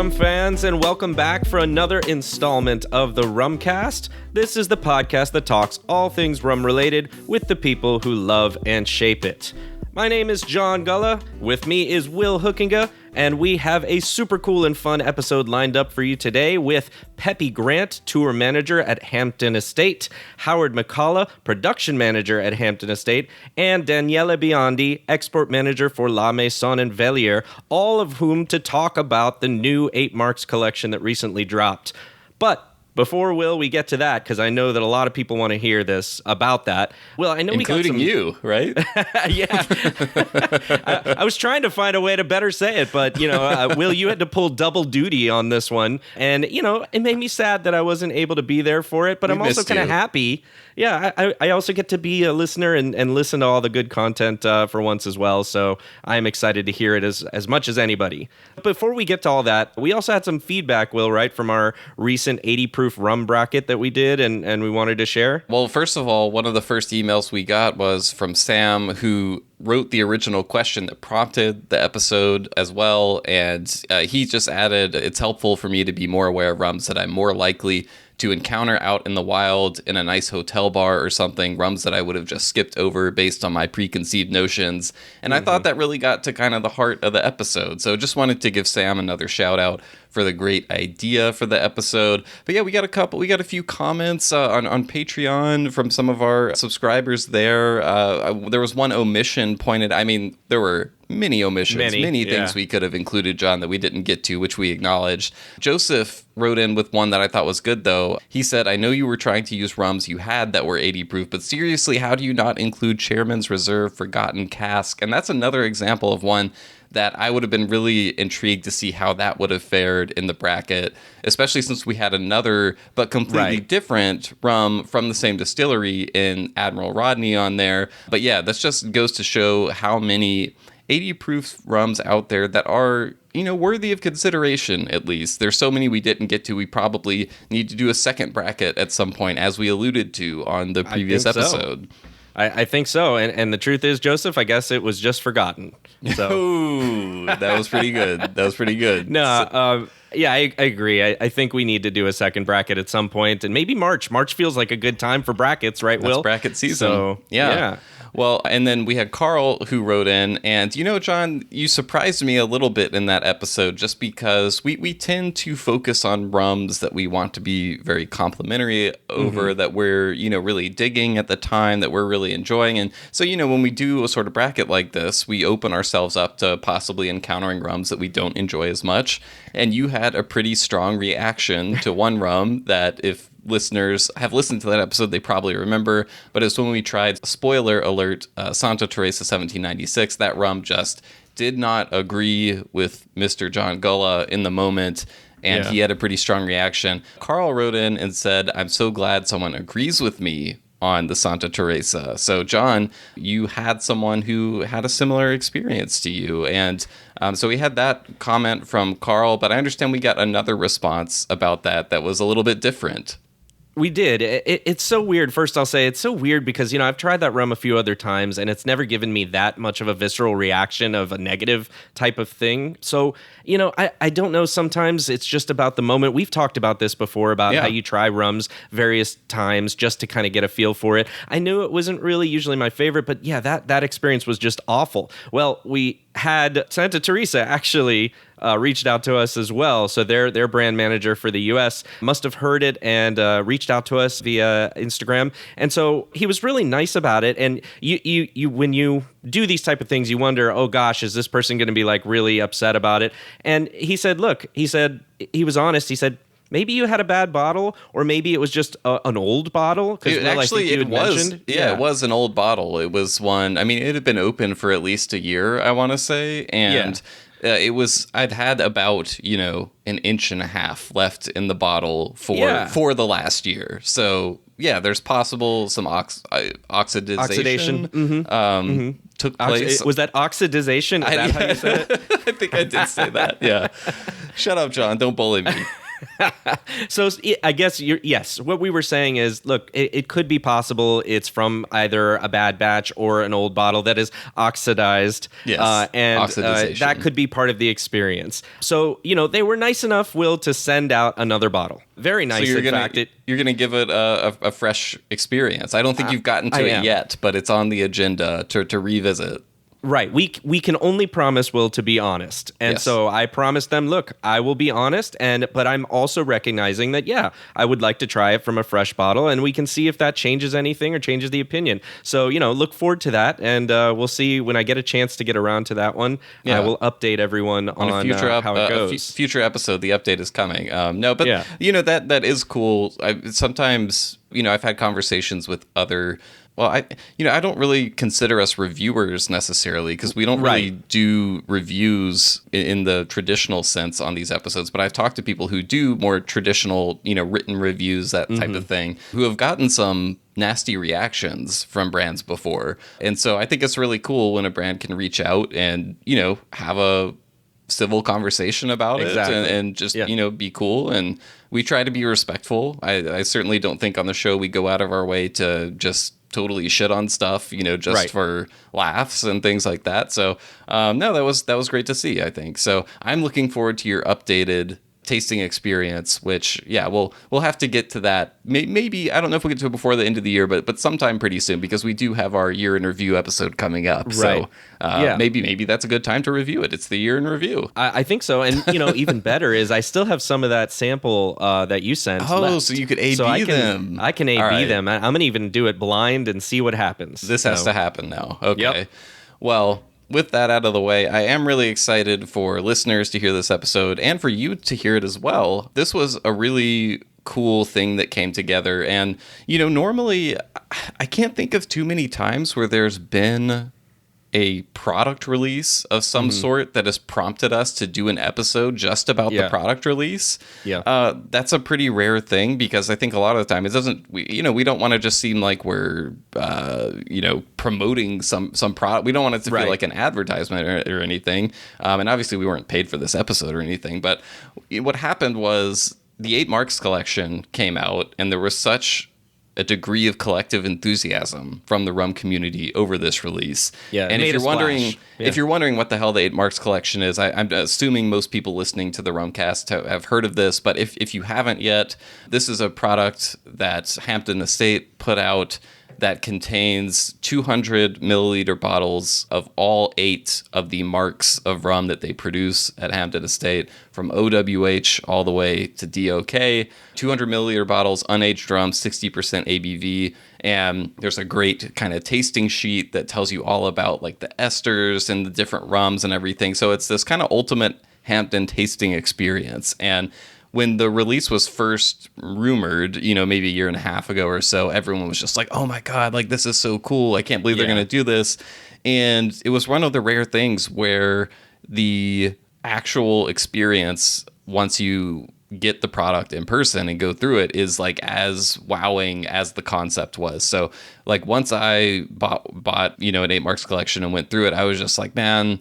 rum fans, and welcome back for another installment of the Rumcast. This is the podcast that talks all things rum related with the people who love and shape it. My name is John Gulla, with me is Will Hookinga, and we have a super cool and fun episode lined up for you today with Peppie Grant, tour manager at Hampden Estate, Howard McCalla, production manager at Hampden Estate, and Daniele Biondi, export manager for La Maison Velier, all of whom to talk about the new 8 Marks collection that recently dropped. But before, Will, we get to that, because I know that a lot of people want to hear this about that. Will, I know including you, right? Yeah. I was trying to find a way to better say it, but, Will, you had to pull double duty on this one. And, it made me sad that I wasn't able to be there for it, but I'm also kind of happy. Yeah, I also get to be a listener and listen to all the good content for once as well, so I'm excited to hear it as much as anybody. Before we get to all that, we also had some feedback, Will, right, from our recent 80 proof rum bracket that we did and we wanted to share. Well, first of all, one of the first emails we got was from Sam, who wrote the original question that prompted the episode as well, and he just added, it's helpful for me to be more aware of rums that I'm more likely to encounter out in the wild in a nice hotel bar or something, rums that I would have just skipped over based on my preconceived notions. And I thought that really got to kind of the heart of the episode. So just wanted to give Sam another shout out for the great idea for the episode. But yeah, we got a few comments on Patreon from some of our subscribers there. There was one omission there were many omissions, many things we could have included, John, that we didn't get to, which we acknowledged. Joseph wrote in with one that I thought was good, though. He said, I know you were trying to use rums you had that were 80 proof, but seriously, how do you not include Chairman's Reserve Forgotten Cask? And that's another example of one that I would have been really intrigued to see how that would have fared in the bracket, especially since we had another but completely different rum from the same distillery in Admiral Rodney on there. But yeah, that just goes to show how many 80 proof rums out there that are, worthy of consideration, at least. There's so many we didn't get to. We probably need to do a second bracket at some point, as we alluded to on the previous episode. I think so. And the truth is, Joseph, I guess it was just forgotten. So. Ooh, that was pretty good. No, yeah, I agree. I think we need to do a second bracket at some point, and maybe March. March feels like a good time for brackets, right, Will? That's bracket season. So, yeah. Well, and then we had Carl who wrote in, and John, you surprised me a little bit in that episode just because we tend to focus on rums that we want to be very complimentary over, that we're, really digging at the time, that we're really enjoying. And so, when we do a sort of bracket like this, we open ourselves up to possibly encountering rums that we don't enjoy as much. And you had a pretty strong reaction to one rum that, if listeners have listened to that episode, they probably remember, but it's when we tried, spoiler alert, Santa Teresa 1796. That rum just did not agree with Mr. John Gulla in the moment, and he had a pretty strong reaction. Carl wrote in and said, I'm so glad someone agrees with me on the Santa Teresa. So, John, you had someone who had a similar experience to you, and so we had that comment from Carl, but I understand we got another response about that was a little bit different. We did. It's so weird. First, I'll say it's so weird because, I've tried that rum a few other times and it's never given me that much of a visceral reaction of a negative type of thing. So, I don't know. Sometimes it's just about the moment. We've talked about this before, about how you try rums various times just to kind of get a feel for it. I knew it wasn't really usually my favorite, but yeah, that experience was just awful. Well, we had Santa Teresa actually reached out to us as well. So their brand manager for the U.S. must have heard it and reached out to us via Instagram. And so he was really nice about it. And you when you do these type of things, you wonder, oh gosh, is this person going to be like really upset about it? And he said, he was honest. He said, maybe you had a bad bottle, or maybe it was just an old bottle. It was an old bottle. It was one, it had been open for at least a year, I want to say. And I'd had about, an inch and a half left in the bottle for the last year. So yeah, there's possible some oxidation. Took place. Was that oxidization? Is that how you said it? I think I did say that. Yeah. Shut up, John. Don't bully me. So I guess yes, what we were saying is, look, it could be possible it's from either a bad batch or an old bottle that is oxidized. Yes, and oxidization. that could be part of the experience. So, they were nice enough, Will, to send out another bottle. Very nice, So in fact. you're gonna give it a fresh experience. I don't think you've gotten to it yet, but it's on the agenda to revisit. Right. We can only promise, Will, to be honest. And Yes. so I promised them, look, I will be honest, but I'm also recognizing that, yeah, I would like to try it from a fresh bottle, and we can see if that changes anything or changes the opinion. So, look forward to that, and we'll see when I get a chance to get around to that one. Yeah. I will update everyone on A future how it goes. future episode, the update is coming. But Yeah. that is cool. Sometimes I've had conversations with other. Well, I don't really consider us reviewers necessarily because we don't really do reviews in the traditional sense on these episodes. But I've talked to people who do more traditional, written reviews, that type of thing, who have gotten some nasty reactions from brands before. And so I think it's really cool when a brand can reach out and, have a civil conversation about it and just, be cool. And we try to be respectful. I certainly don't think on the show we go out of our way to just totally shit on stuff, just for laughs and things like that. So, no, that was great to see, I think. So I'm looking forward to your updated tasting experience, which, we'll have to get to that. Maybe, I don't know if we'll get to it before the end of the year, but sometime pretty soon, because we do have our year in review episode coming up. Right. So maybe that's a good time to review it. It's the year in review. I think so. And, even better is I still have some of that sample that you sent left. So you could A-B them. I can A-B them. I'm going to even do it blind and see what happens. This has to happen now. Okay. Yep. Well, with that out of the way, I am really excited for listeners to hear this episode and for you to hear it as well. This was a really cool thing that came together. And, normally I can't think of too many times where there's been a product release of some sort that has prompted us to do an episode just about the product release. Yeah. That's a pretty rare thing because I think a lot of the time it doesn't, we don't want to just seem like we're, promoting some product. We don't want it to feel like an advertisement or anything. And obviously we weren't paid for this episode or anything, but what happened was the 8 Marks collection came out and there was such a degree of collective enthusiasm from the rum community over this release. Yeah, and if you're wondering what the hell the 8 Marks collection is, I'm assuming most people listening to the Rumcast have heard of this, but if you haven't yet, this is a product that Hampden Estate put out that contains 200 milliliter bottles of all 8 of the marks of rum that they produce at Hampden Estate, from OWH all the way to DOK. 200 milliliter bottles, unaged rum, 60% ABV. And there's a great kind of tasting sheet that tells you all about like the esters and the different rums and everything. So it's this kind of ultimate Hampden tasting experience. And when the release was first rumored, maybe a year and a half ago or so, everyone was just like, oh my God, like this is so cool. I can't believe they're going to do this. And it was one of the rare things where the actual experience, once you get the product in person and go through it, is like as wowing as the concept was. So like once I bought an 8 Marks collection and went through it, I was just like, man,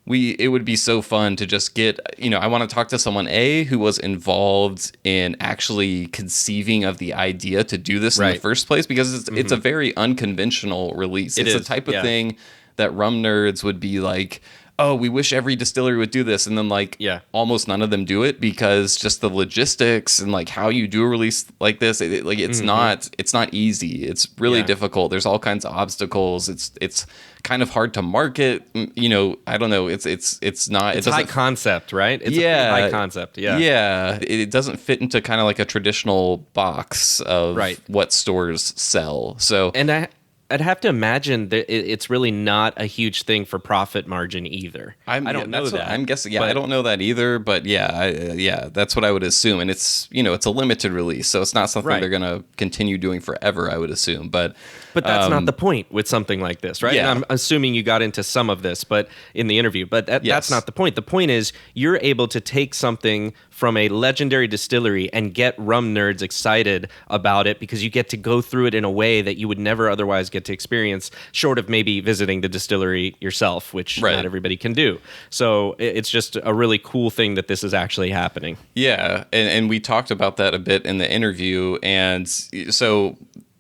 it would be so fun to just get, I want to talk to someone, who was involved in actually conceiving of the idea to do this in the first place, because it's a very unconventional release. It's the type of thing that rum nerds would be like, oh, we wish every distillery would do this. And then almost none of them do it because just the logistics and like how you do a release like this, it's not easy. It's really difficult. There's all kinds of obstacles. It's kind of hard to market. I don't know. It's not. It's high concept, right? It's a high concept. Yeah. Yeah. It doesn't fit into kind of like a traditional box of what stores sell. So and I'd have to imagine that it's really not a huge thing for profit margin either. I don't know that. I'm guessing. Yeah, I don't know that either. But that's what I would assume. And it's it's a limited release, so it's not something they're going to continue doing forever, I would assume. But that's not the point with something like this, right? Yeah. And I'm assuming you got into some of this, but in the interview. But that's not the point. The point is you're able to take something from a legendary distillery and get rum nerds excited about it because you get to go through it in a way that you would never otherwise get to experience, short of maybe visiting the distillery yourself, which not everybody can do. So it's just a really cool thing that this is actually happening. Yeah, and we talked about that a bit in the interview, and so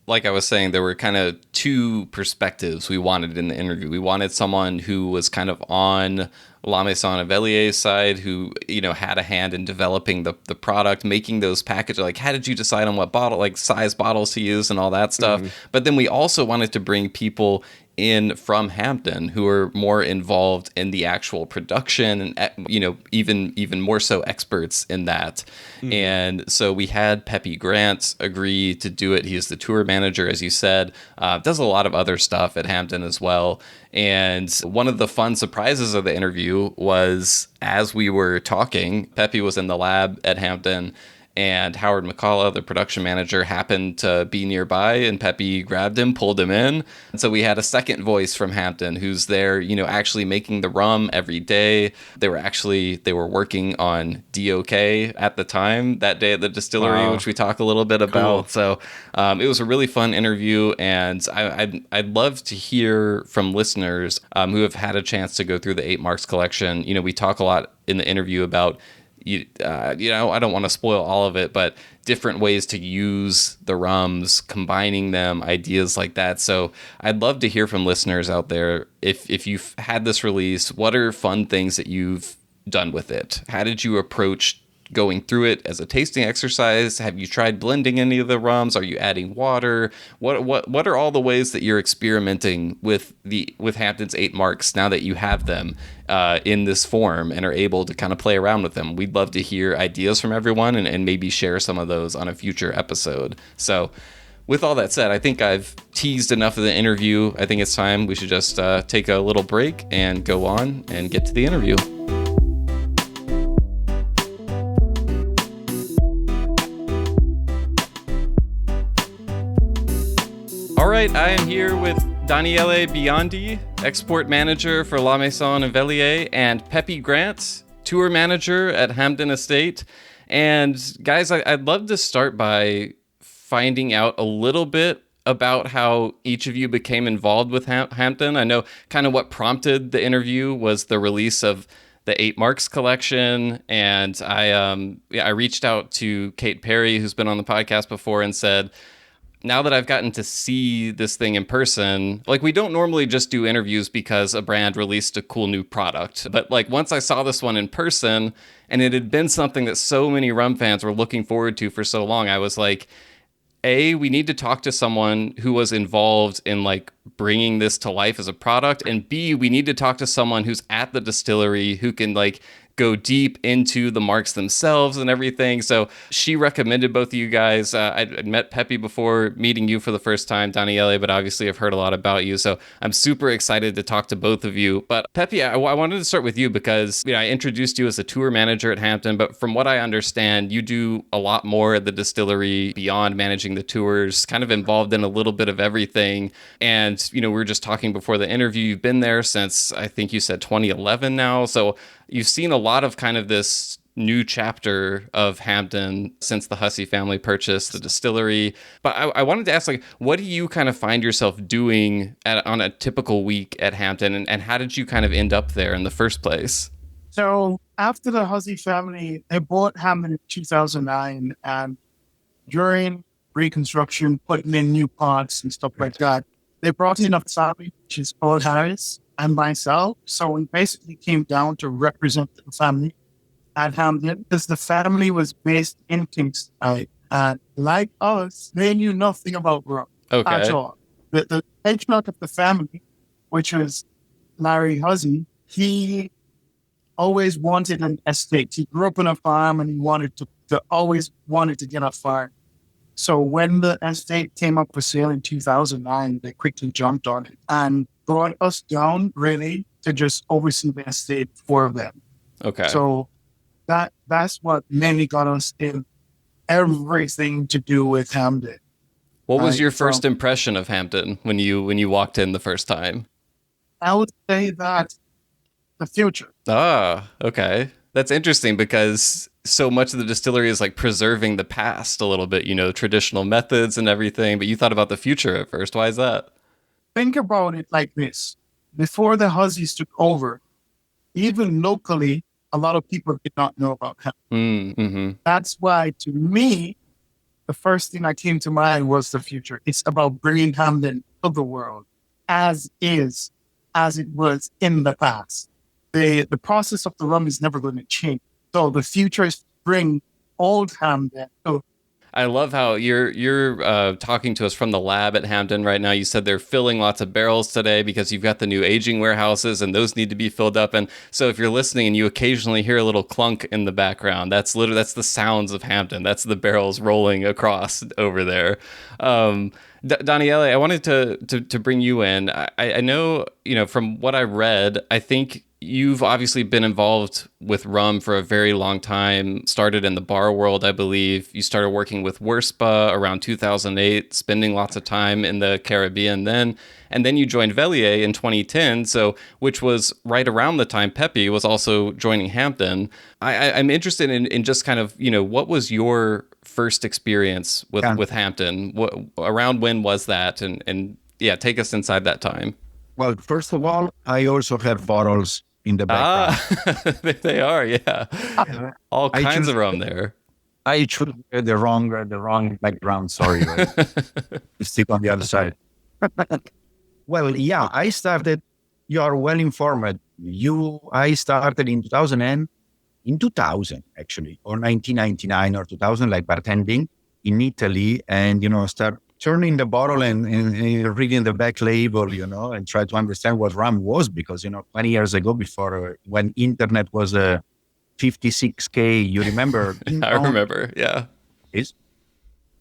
like I was saying, there were kind of two perspectives we wanted in the interview. We wanted someone who was kind of on La Maison Velier's side, who, you know, had a hand in developing the product, making those packages. Like, how did you decide on what bottle, like size bottles to use and all that stuff? But then we also wanted to bring people in from Hampden who are more involved in the actual production and, you know, even more so experts in that. And so we had Peppie Grant agree to do it. He's the tour manager, as you said, does a lot of other stuff at Hampden as well. And one of the fun surprises of the interview was, as we were talking, Peppie was in the lab at Hampden, and Howard McCalla, the production manager, happened to be nearby, and Peppie grabbed him, pulled him in. And so we had a second voice from Hampden who's there, you know, actually making the rum every day. They were working on DOK at the time, that day at the distillery, which we talk a little bit about. So it was a really fun interview, and I'd love to hear from listeners who have had a chance to go through the 8 Marks collection. You know, we talk a lot in the interview about you know, I don't want to spoil all of it, but different ways to use the rums, combining them, ideas like that. So I'd love to hear from listeners out there. If you've had this release, what are fun things that you've done with it? How did you approach going through it as a tasting exercise? Have you tried blending any of the rums? Are you adding water? What are all the ways that you're experimenting with Hampden's 8 Marks now that you have them in this form and are able to kind of play around with them? We'd love to hear ideas from everyone and maybe share some of those on a future episode. So with all that said, I think I've teased enough of the interview. I think it's time we should just take a little break and go on and get to the interview. All right, I am here with Daniele Biondi, export manager for La Maison Velier, and Peppie Grant, tour manager at Hampden Estate. And guys, I'd love to start by finding out a little bit about how each of you became involved with Hampden. I know kind of what prompted the interview was the release of the 8 Marks collection, and I reached out to Kate Perry, who's been on the podcast before, and said, now that I've gotten to see this thing in person, like, we don't normally just do interviews because a brand released a cool new product. But like, once I saw this one in person and it had been something that so many rum fans were looking forward to for so long, I was like, A, we need to talk to someone who was involved in like bringing this to life as a product. And B, we need to talk to someone who's at the distillery who can like go deep into the marks themselves and everything. So she recommended both of you guys. I'd met Peppie before meeting you for the first time, Daniele, but obviously I've heard a lot about you. So I'm super excited to talk to both of you. But Peppie, I wanted to start with you because, you know, I introduced you as a tour manager at Hampden, but from what I understand, you do a lot more at the distillery beyond managing the tours, kind of involved in a little bit of everything. And, you know, we were just talking before the interview, you've been there since, I think you said 2011 now. So you've seen a lot of kind of this new chapter of Hampden since the Hussey family purchased the distillery. But I wanted to ask, like, what do you kind of find yourself doing on a typical week at Hampden, and how did you kind of end up there in the first place? So after the Hussey family, they bought Hampden in 2009, and during reconstruction, putting in new parts and stuff like that, they brought in a family, which is Paul Harris and myself. So we basically came down to represent the family at Hampden because the family was based in Kingston. And like us, they knew nothing about rum at all. The patriarch of the family, which was Larry Hussey, he always wanted an estate. He grew up on a farm and he always wanted to get a farm. So when the estate came up for sale in 2009, they quickly jumped on it and brought us down really to just oversee the estate for them. Okay. So that's what mainly got us in everything to do with Hampden. What was your first impression of Hampden when you walked in the first time? I would say that the future. Ah, okay. That's interesting because so much of the distillery is like preserving the past a little bit, traditional methods and everything, but you thought about the future at first. Why is that? Think about it like this. Before the Hussies took over, even locally, a lot of people did not know about hemp. Mm-hmm. That's why, to me, the first thing that came to mind was the future. It's about bringing Hampden to the world as is, as it was in the past. The process of the rum is never going to change. So the future is to bring old Hampden to. I love how you're talking to us from the lab at Hampden right now. You said they're filling lots of barrels today because you've got the new aging warehouses and those need to be filled up. And so if you're listening and you occasionally hear a little clunk in the background, that's the sounds of Hampden. That's the barrels rolling across over there. Daniele, I wanted to bring you in. I know, from what I read, I think you've obviously been involved with rum for a very long time, started in the bar world, I believe. You started working with Wurspa around 2008, spending lots of time in the Caribbean then. And then you joined Velier in 2010, which was right around the time Peppie was also joining Hampden. I'm interested in just kind of, what was your first experience with Hampden? Around when was that? And yeah, take us inside that time. Well, first of all, I also have bottles in the background. They are, yeah. All kinds of rum there. I chose the wrong background. Sorry, right? Stick on the other side. Well, yeah, I started. You are well informed. I started in 2000 actually, or 1999 or 2000, like bartending in Italy, and start turning the bottle and reading the back label, and try to understand what rum was, because 20 years ago, before when internet was 56K, you remember? I remember, yeah. It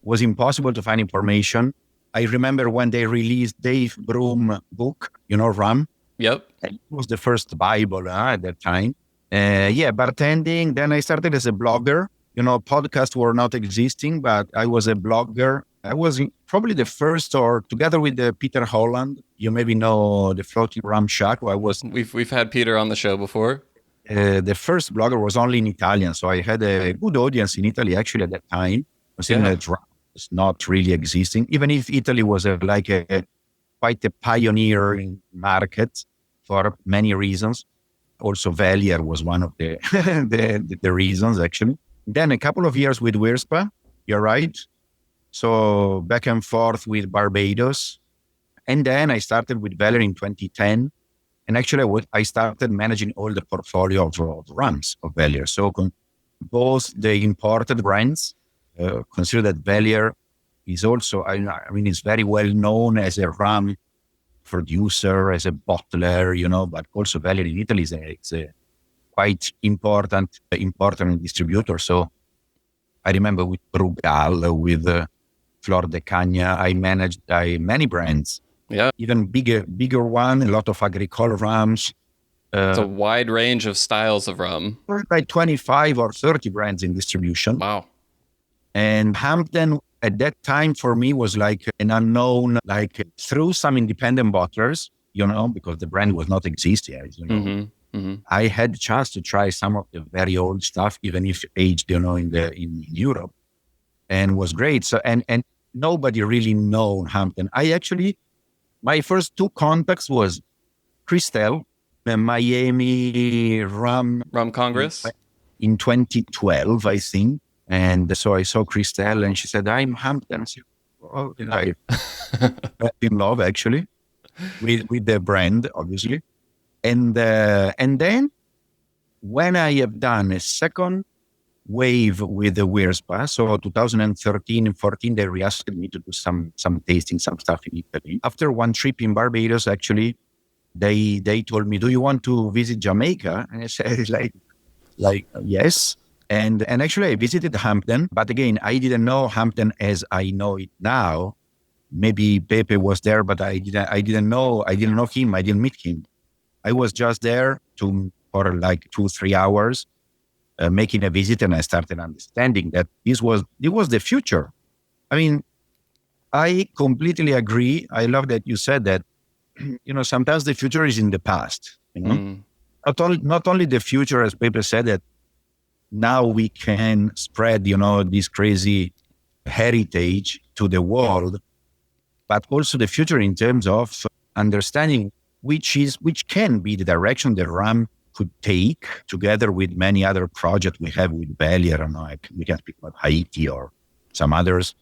was impossible to find information. I remember when they released Dave Broom book, rum. Yep. It was the first Bible at that time. Bartending. Then I started as a blogger. Podcasts were not existing, but I was a blogger. I was probably the first, or together with Peter Holland, you maybe know the Floating Rum Shack. We've had Peter on the show before. The first blogger was only in Italian, so I had a good audience in Italy actually at that time. Considering that rum was not really existing, even if Italy was quite a pioneer in market for many reasons. Also, Velier was one of the the reasons actually. Then a couple of years with Wurspa, you're right. So back and forth with Barbados. And then I started with Velier in 2010. And actually I started managing all the portfolio of rums of Velier. So both the imported brands, consider that Velier is also, it's very well known as a rum producer, as a bottler, but also Velier in Italy is a quite important distributor. So I remember with Brugal, with Flor de Caña, I managed many brands. Yeah. Even bigger one, a lot of agricole rums. It's a wide range of styles of rum. Like 25 or 30 brands in distribution. Wow. And Hampden at that time for me was like an unknown, like through some independent bottlers, because the brand was not existing. Mm-hmm. Mm-hmm. I had the chance to try some of the very old stuff, even if aged, in Europe, and was great. So, and nobody really know Hampden. My first two contacts was Christelle, the Miami Rum Congress in 2012, I think. And so I saw Christelle and she said, I'm Hampden. Oh, I fell in love actually with the brand, obviously. And then when I have done a second wave with the Wurspa, so 2013 and 14, they asked me to do some tasting, some stuff in Italy. After one trip in Barbados, actually, they told me, do you want to visit Jamaica? And I said, like yes. And actually I visited Hampden, but again, I didn't know Hampden as I know it now. Maybe Pepe was there, but I didn't know him. I didn't meet him. I was just there for like 2-3 hours, making a visit, and I started understanding that it was the future. I mean, I completely agree. I love that you said that. Sometimes the future is in the past. Not only the future, as Pepe said, that now we can spread, this crazy heritage to the world, but also the future in terms of understanding which can be the direction the RAM could take, together with many other projects we have with Velier, and we can speak about Haiti or some others.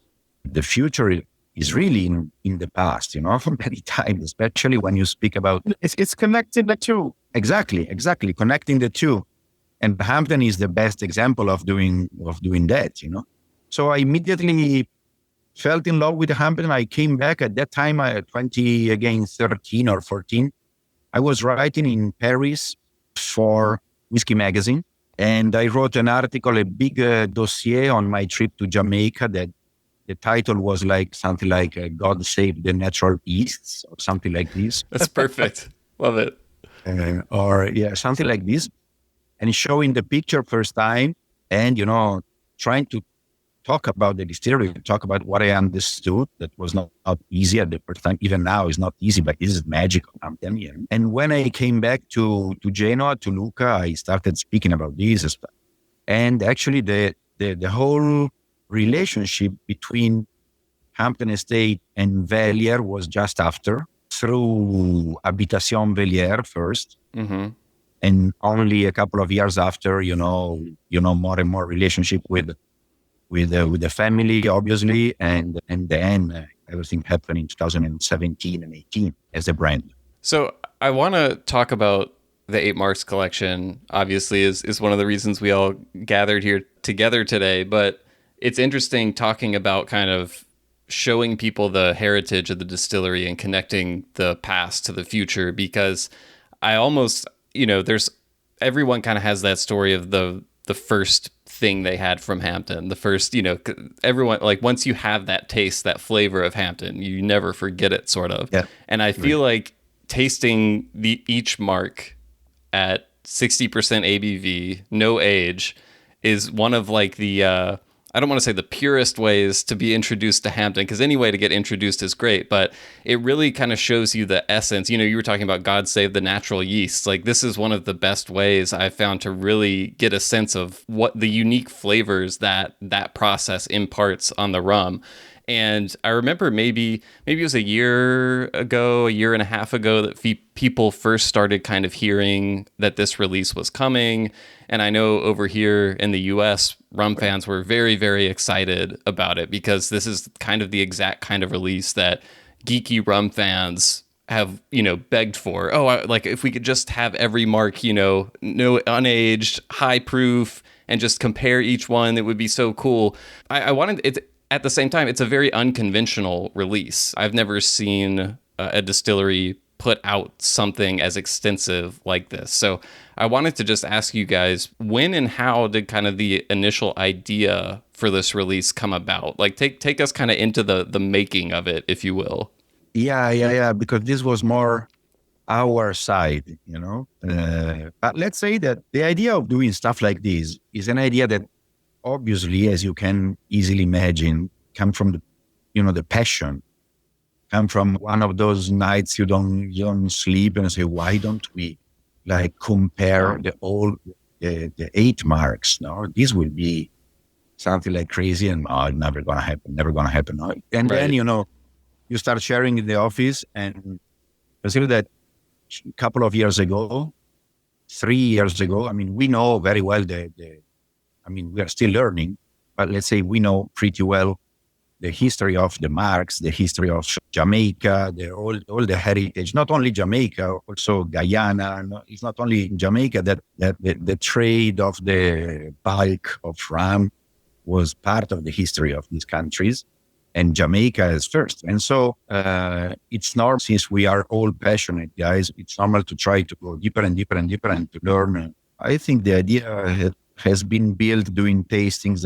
The future is really in the past, for many times, especially when you speak about... It's connecting the two. Exactly, connecting the two. And Hampden is the best example of doing that, So I immediately felt in love with Hampden. I came back at that time, 13 or 14. I was writing in Paris for Whiskey Magazine, and I wrote an article, a big dossier on my trip to Jamaica. That the title was something like "God Save the Natural Yeasts" or something like this. That's perfect. Love it. Something like this, and showing the picture first time, and trying to talk about the distillery, talk about what I understood. That was not easy at the first time. Even now, it's not easy, but this is magical. And when I came back to Genoa, to Lucca, I started speaking about this stuff. And actually, the whole relationship between Hampden Estate and Velier was just after, through Maison Velier first. Mm-hmm. And only a couple of years after, more and more relationship with the family, obviously, and then everything happened in 2017 and 18 as a brand. So I want to talk about the 8 Marks collection. Obviously, is one of the reasons we all gathered here together today. But it's interesting talking about kind of showing people the heritage of the distillery and connecting the past to the future, because I almost, there's everyone kind of has that story of the first thing they had from Hampden, the first, everyone, like, once you have that taste, that flavor of Hampden, you never forget it, sort of. Yeah. And I feel like tasting each mark at 60% ABV, no age, is one of the I don't want to say the purest ways to be introduced to Hampden, because any way to get introduced is great, but it really kind of shows you the essence. You were talking about God Save the Natural Yeasts. Like, this is one of the best ways I've found to really get a sense of what the unique flavors that process imparts on the rum. And I remember maybe it was a year and a half ago, that people first started kind of hearing that this release was coming. And I know over here in the US, rum fans were very, very excited about it, because this is kind of the exact kind of release that geeky rum fans have, begged for. Like, if we could just have every mark, no unaged, high proof, and just compare each one, it would be so cool. I wanted it. At the same time, it's a very unconventional release. I've never seen a distillery put out something as extensive like this. So I wanted to just ask you guys, when and how did kind of the initial idea for this release come about? Like, take us kind of into the making of it, if you will. Yeah. Because this was more our side, But let's say that the idea of doing stuff like this is an idea that, obviously, as you can easily imagine, come from the passion, come from one of those nights you don't sleep and say, why don't we compare the 8 marks? No, this will be something like crazy, and never gonna happen. No? And right. Then you start sharing in the office, and consider that a couple of years ago, 3 years ago, we know very well we are still learning, but let's say we know pretty well the history of the marks, the history of Jamaica, all the heritage, not only Jamaica, also Guyana. It's not only in Jamaica that the trade of the bulk of rum was part of the history of these countries, and Jamaica is first. And so it's normal, since we are all passionate guys, it's normal to try to go deeper and deeper and deeper and to learn. I think the idea has been built doing tastings,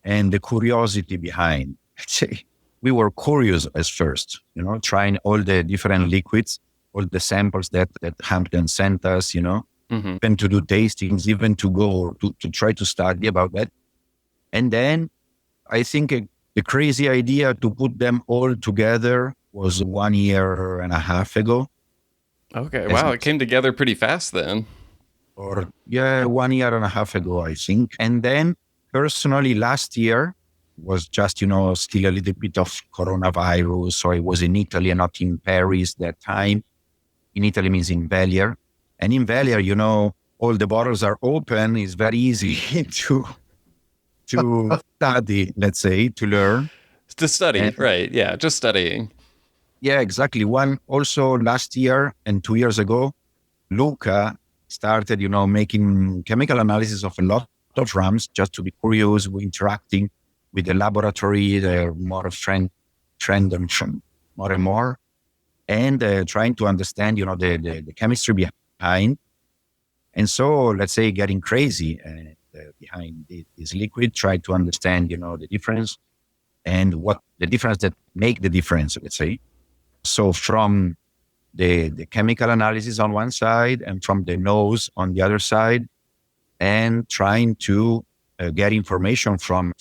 and the curiosity behind. We were curious as first, trying all the different liquids, all the samples that Hampden sent us, Mm-hmm. even to do tastings, even to go to try to study about that. And then I think the crazy idea to put them all together was 1 year and a half ago. Okay, wow, it came together pretty fast then. or 1 year and a half ago, I think. And then personally, last year was just, still a little bit of coronavirus. So I was in Italy and not in Paris that time. In Italy means in Velier. And in Velier, all the bottles are open. It's very easy to study, let's say, to learn. To study, right. Yeah, just studying. Yeah, exactly. One also last year and 2 years ago, Luca started, making chemical analysis of a lot of rams just to be curious, interacting with the laboratory, the more trend and more and more, and trying to understand, the chemistry behind. And so, let's say, getting crazy behind this liquid, try to understand, the difference and what the difference that make the difference, let's say. So from the chemical analysis on one side and from the nose on the other side, and trying to get information from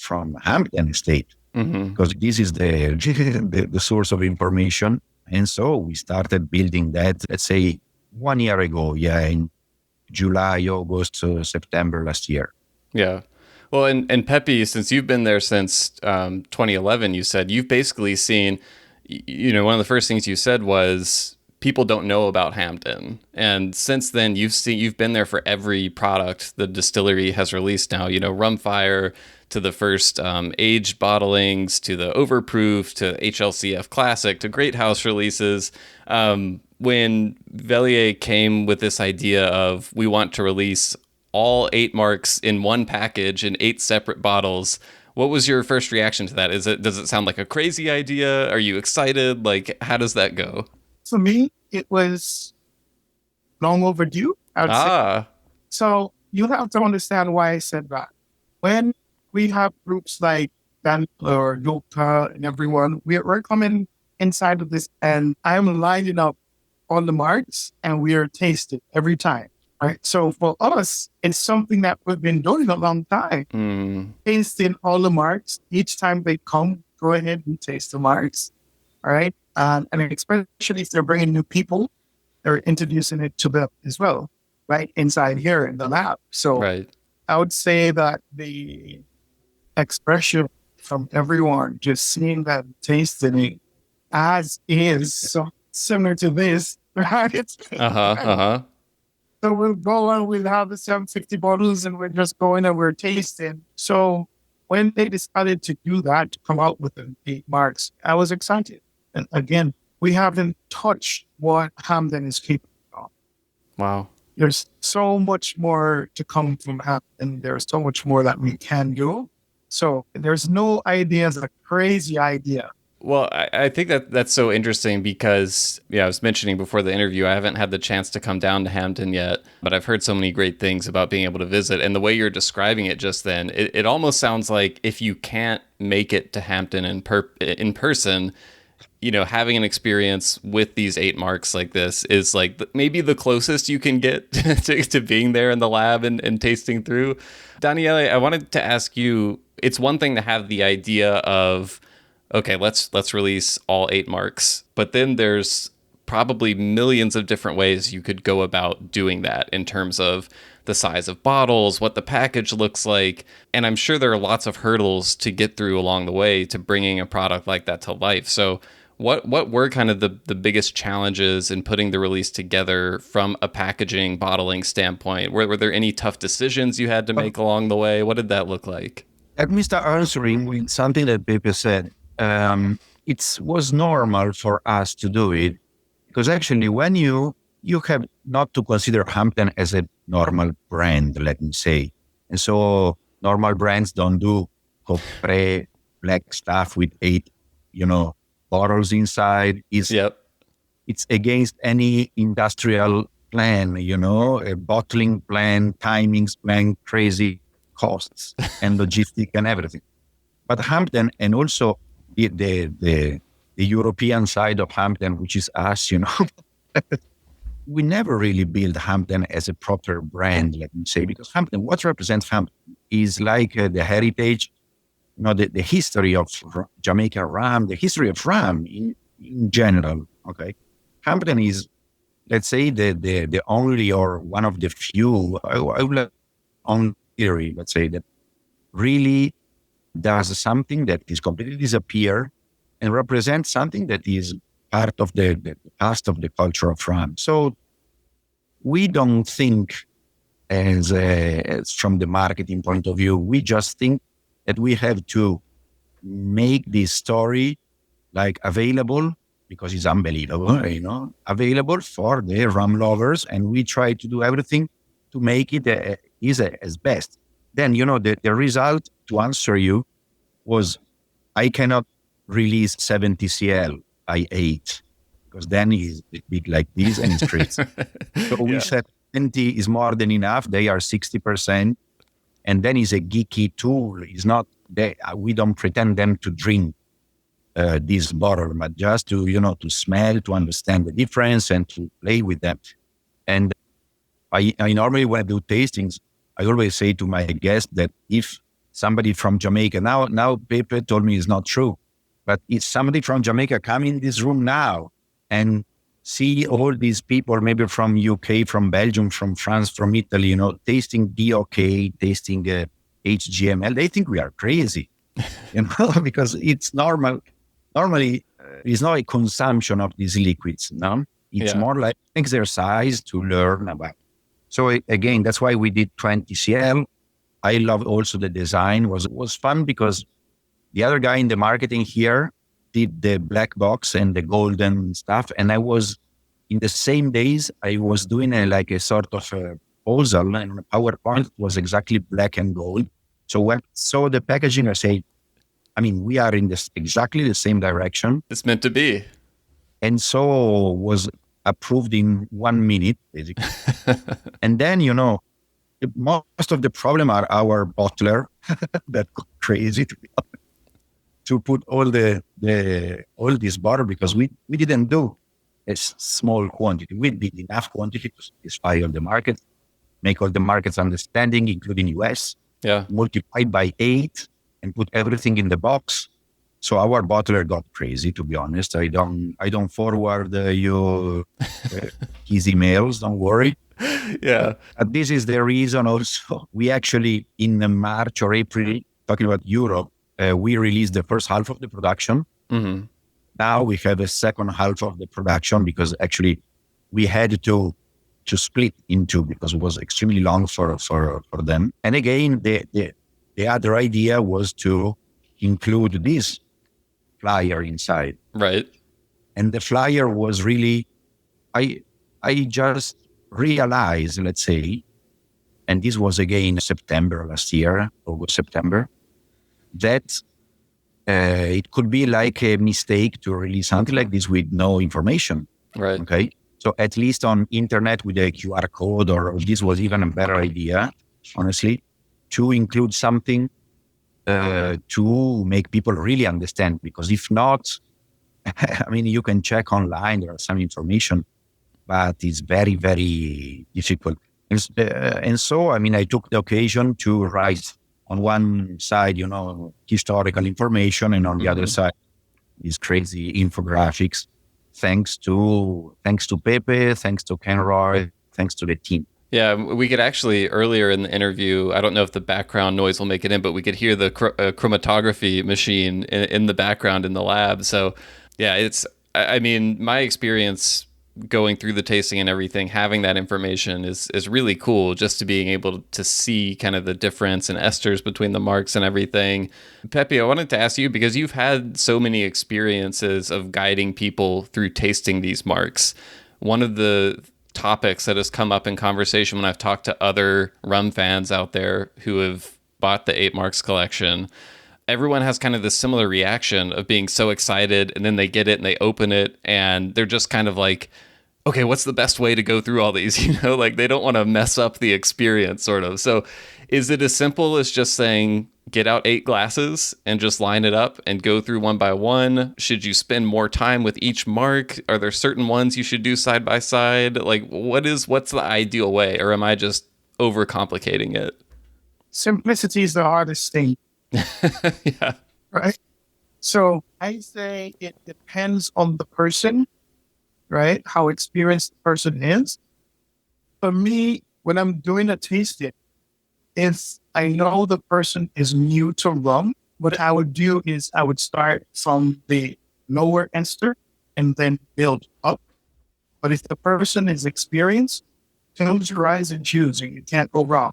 Hampden Estate, because this is the source of information. And so we started building that, let's say, 1 year ago, in July, August, September last year. Yeah. Well, and Peppie, since you've been there since 2011, you said you've basically seen, one of the first things you said was people don't know about Hampden. And since then, you've been there for every product the distillery has released now, Rumfire to the first aged bottlings, to the Overproof, to HLCF Classic, to Great House releases. When Velier came with this idea of we want to release all 8 marks in one package in 8 separate bottles, what was your first reaction to that? Does it sound like a crazy idea? Are you excited? Like, how does that go? For me, it was long overdue, I would say. So you have to understand why I said that. When we have groups like Dan or Luca and everyone, we're coming inside of this and I'm lining up all the marks and we are tasting every time. Right. So for us, it's something that we've been doing a long time. Tasting all the marks. Each time they come, go ahead and taste the marks. All right. And especially if they're bringing new people, they're introducing it to them as well, right? Inside here in the lab. So I would say that the expression from everyone, just seeing that, tasting it as is, so similar to this, right? So we'll go and we'll have the 750 bottles and we're just going and we're tasting. So when they decided to do that, to come out with the 8 marks, I was excited. And again, we haven't touched what Hampden is capable of. Wow. There's so much more to come from Hampden. There's so much more that we can do. So there's no idea as a crazy idea. Well, I think that's so interesting because, I was mentioning before the interview, I haven't had the chance to come down to Hampden yet, but I've heard so many great things about being able to visit. And the way you're describing it just then, it almost sounds like if you can't make it to Hampden in person, having an experience with these 8 marks like this is like maybe the closest you can get to being there in the lab and tasting through. Daniele, I wanted to ask you, it's one thing to have the idea of, okay, let's release all 8 marks. But then there's probably millions of different ways you could go about doing that in terms of the size of bottles, what the package looks like. And I'm sure there are lots of hurdles to get through along the way to bringing a product like that to life. So what were kind of the biggest challenges in putting the release together from a packaging, bottling standpoint? Were there any tough decisions you had to make along the way? What did that look like? Let me start answering with something that Pepe said. It was normal for us to do it because actually when you have not to consider Hampden as a normal brand, let me say. And so normal brands don't do coffre black stuff with 8, bottles inside. It's against any industrial plan, a bottling plan, timings plan, crazy costs and logistic and everything. But Hampden and also the European side of Hampden, which is us, we never really built Hampden as a proper brand, let me say, because Hampden, what represents Hampden is like the heritage, the history of Jamaica rum, the history of rum in general, okay? Hampden is let's say the only or one of the few, I would like on theory, let's say, that really does something that is completely disappear and represents something that is part of the past of the culture of France. So we don't think as from the marketing point of view, we just think that we have to make this story like available because it's unbelievable, available for the rum lovers. And we try to do everything to make it as best. Then, the result, to answer you, was I cannot release 70 CL by 8 because then it's big like this and it's crazy. So we said 20 is more than enough. They are 60%. And then it's a geeky tool. It's not, we don't pretend them to drink this bottle, but just to, to smell, to understand the difference and to play with them. And I normally, when I do tastings, I always say to my guests that if somebody from Jamaica, now Pepe told me it's not true, but if somebody from Jamaica come in this room now and see all these people, maybe from UK, from Belgium, from France, from Italy, tasting DOK, tasting HGML, they think we are crazy, because it's normal. Normally, it's not a consumption of these liquids, no? It's more like exercise to learn about. So again, that's why we did 20 CL. I love also the design. Was fun because the other guy in the marketing here did the black box and the golden stuff. And I was, in the same days, I was doing a sort of a proposal, and the PowerPoint was exactly black and gold. So when I saw the packaging, I say, we are in exactly the same direction. It's meant to be. And so was approved in 1 minute, basically. And then, most of the problem are our bottler that go crazy to put all this bottle because we didn't do a small quantity. We did enough quantity to satisfy all the markets, make all the markets understanding, including US. Multiplied by 8 and put everything in the box. So our bottler got crazy, to be honest. I don't forward his emails, don't worry. But this is the reason also. We actually, in March or April, talking about Europe, we released the first half of the production. Mm-hmm. Now we have a second half of the production because actually we had to split into because it was extremely long for them. And again, the other idea was to include this flyer inside. Right. And the flyer was really, I just realized, let's say, and this was again September last year, August, September, that it could be like a mistake to release something like this with no information. Right. Okay. So at least on internet with a QR code, or this was even a better idea, honestly, to include something to make people really understand. Because if not, you can check online, there are some information, but it's very, very difficult. And so, I took the occasion to write on one side, historical information, and on the other side, these crazy infographics. Thanks to Pepe, thanks to Ken Roy, thanks to the team. Yeah, we could actually, earlier in the interview, I don't know if the background noise will make it in, but we could hear the chromatography machine in the background in the lab. So yeah, my experience going through the tasting and everything, having that information is really cool, just to being able to see kind of the difference in esters between the marks and everything. Peppie, I wanted to ask you, because you've had so many experiences of guiding people through tasting these marks. One of the topics that has come up in conversation when I've talked to other rum fans out there who have bought the 8 Marks collection, everyone has kind of this similar reaction of being so excited, and then they get it and they open it and they're just kind of like, okay, what's the best way to go through all these? Like they don't want to mess up the experience, sort of. So is it as simple as just saying, get out 8 glasses and just line it up and go through one by one? Should you spend more time with each mark? Are there certain ones you should do side by side? Like what's the ideal way? Or am I just overcomplicating it? Simplicity is the hardest thing. Yeah. Right? So I say it depends on the person right? How experienced the person is. For me, when I'm doing a tasting, if I know the person is new to rum, what I would do is I would start from the lower ester and then build up. But if the person is experienced, close your eyes and choose, and you can't go wrong.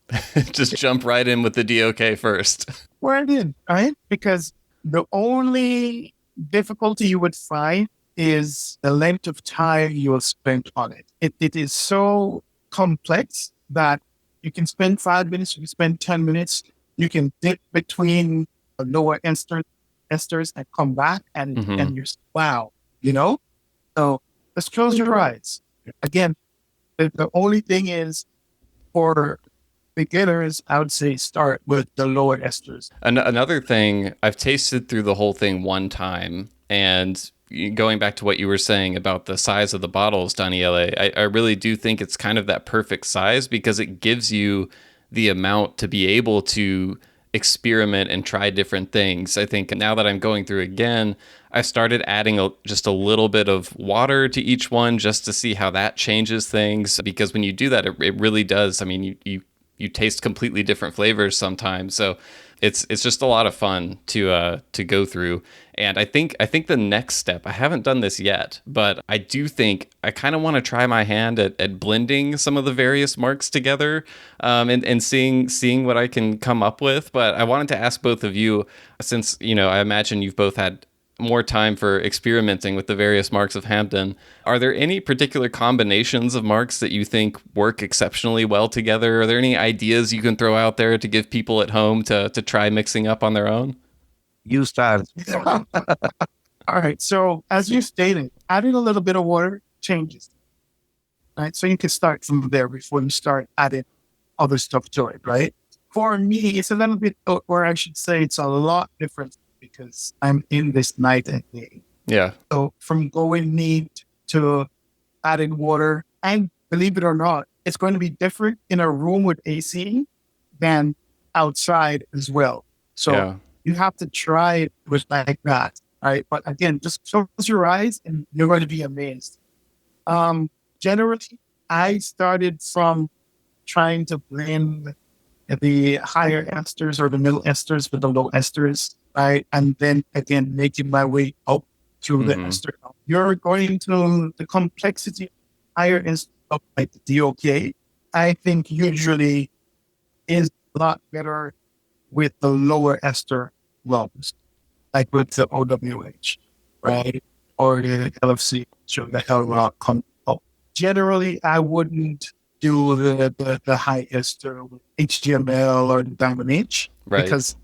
Just jump right in with the DOK first. Where it is, right? Because the only difficulty you would find is the length of time you will spend on it. It is so complex that you can spend 5 minutes, you can spend 10 minutes, you can dip between lower esters and come back and you're, wow, you know? So let's close your eyes. Again, the only thing is for beginners, I would say start with the lower esters. Another thing, I've tasted through the whole thing one time, and going back to what you were saying about the size of the bottles, Daniele, I really do think it's kind of that perfect size because it gives you the amount to be able to experiment and try different things. I think now that I'm going through again, I started adding just a little bit of water to each one just to see how that changes things. Because when you do that, it really does. I mean, you taste completely different flavors sometimes. So it's just a lot of fun to go through. And I think the next step, I haven't done this yet, but I do think I kind of want to try my hand at blending some of the various marks together, and seeing what I can come up with. But I wanted to ask both of you, since, I imagine you've both had more time for experimenting with the various marks of Hampden. Are there any particular combinations of marks that you think work exceptionally well together? Are there any ideas you can throw out there to give people at home to try mixing up on their own? You start. All right. So as you stated, adding a little bit of water changes, right? So you can start from there before you start adding other stuff to it, right? For me, it's a little bit, or I should say it's a lot different because I'm in this night and day. Yeah. So from going neat to adding water, and believe it or not, it's going to be different in a room with AC than outside as well. So you have to try it with like that, right? But again, just close your eyes and you're going to be amazed. Generally, I started from trying to blend the higher esters or the middle esters with the low esters, right? And then again, making my way up through the ester. You're going to the complexity higher ester of like the DOK, I think usually is a lot better with the lower ester rums, like with the OWH, right? Or the LFC, so the hell rock come up. Generally, I wouldn't do the high ester with HTML or the Diamond H, right, because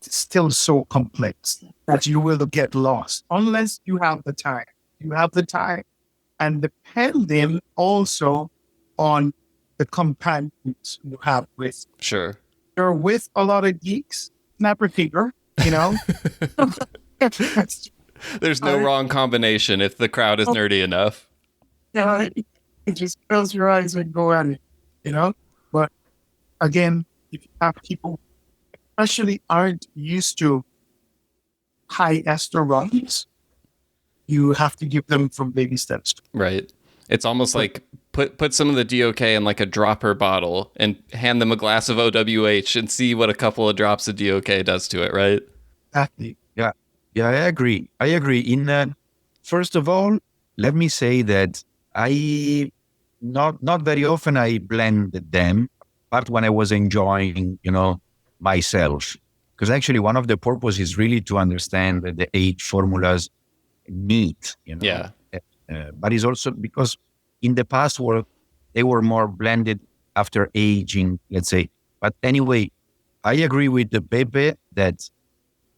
it's still so complex that you will get lost unless you have the time. You have the time, and depending also on the companions you have with. Sure. You're with a lot of geeks, snap your finger, There's no wrong combination if the crowd is nerdy enough. Yeah, you just close your eyes and go at it, But again, if you have people especially aren't used to high ester runs, you have to give them from baby steps. Right. It's almost like put some of the DOK in like a dropper bottle and hand them a glass of OWH and see what a couple of drops of DOK does to it, right? Exactly. Yeah, I agree. First of all, let me say that I not very often I blend them, but when I was enjoying, myself. Because actually one of the purposes is really to understand the 8 formulas neat, Yeah. But it's also because in the past they were more blended after aging, let's say. But anyway, I agree with the Pepe that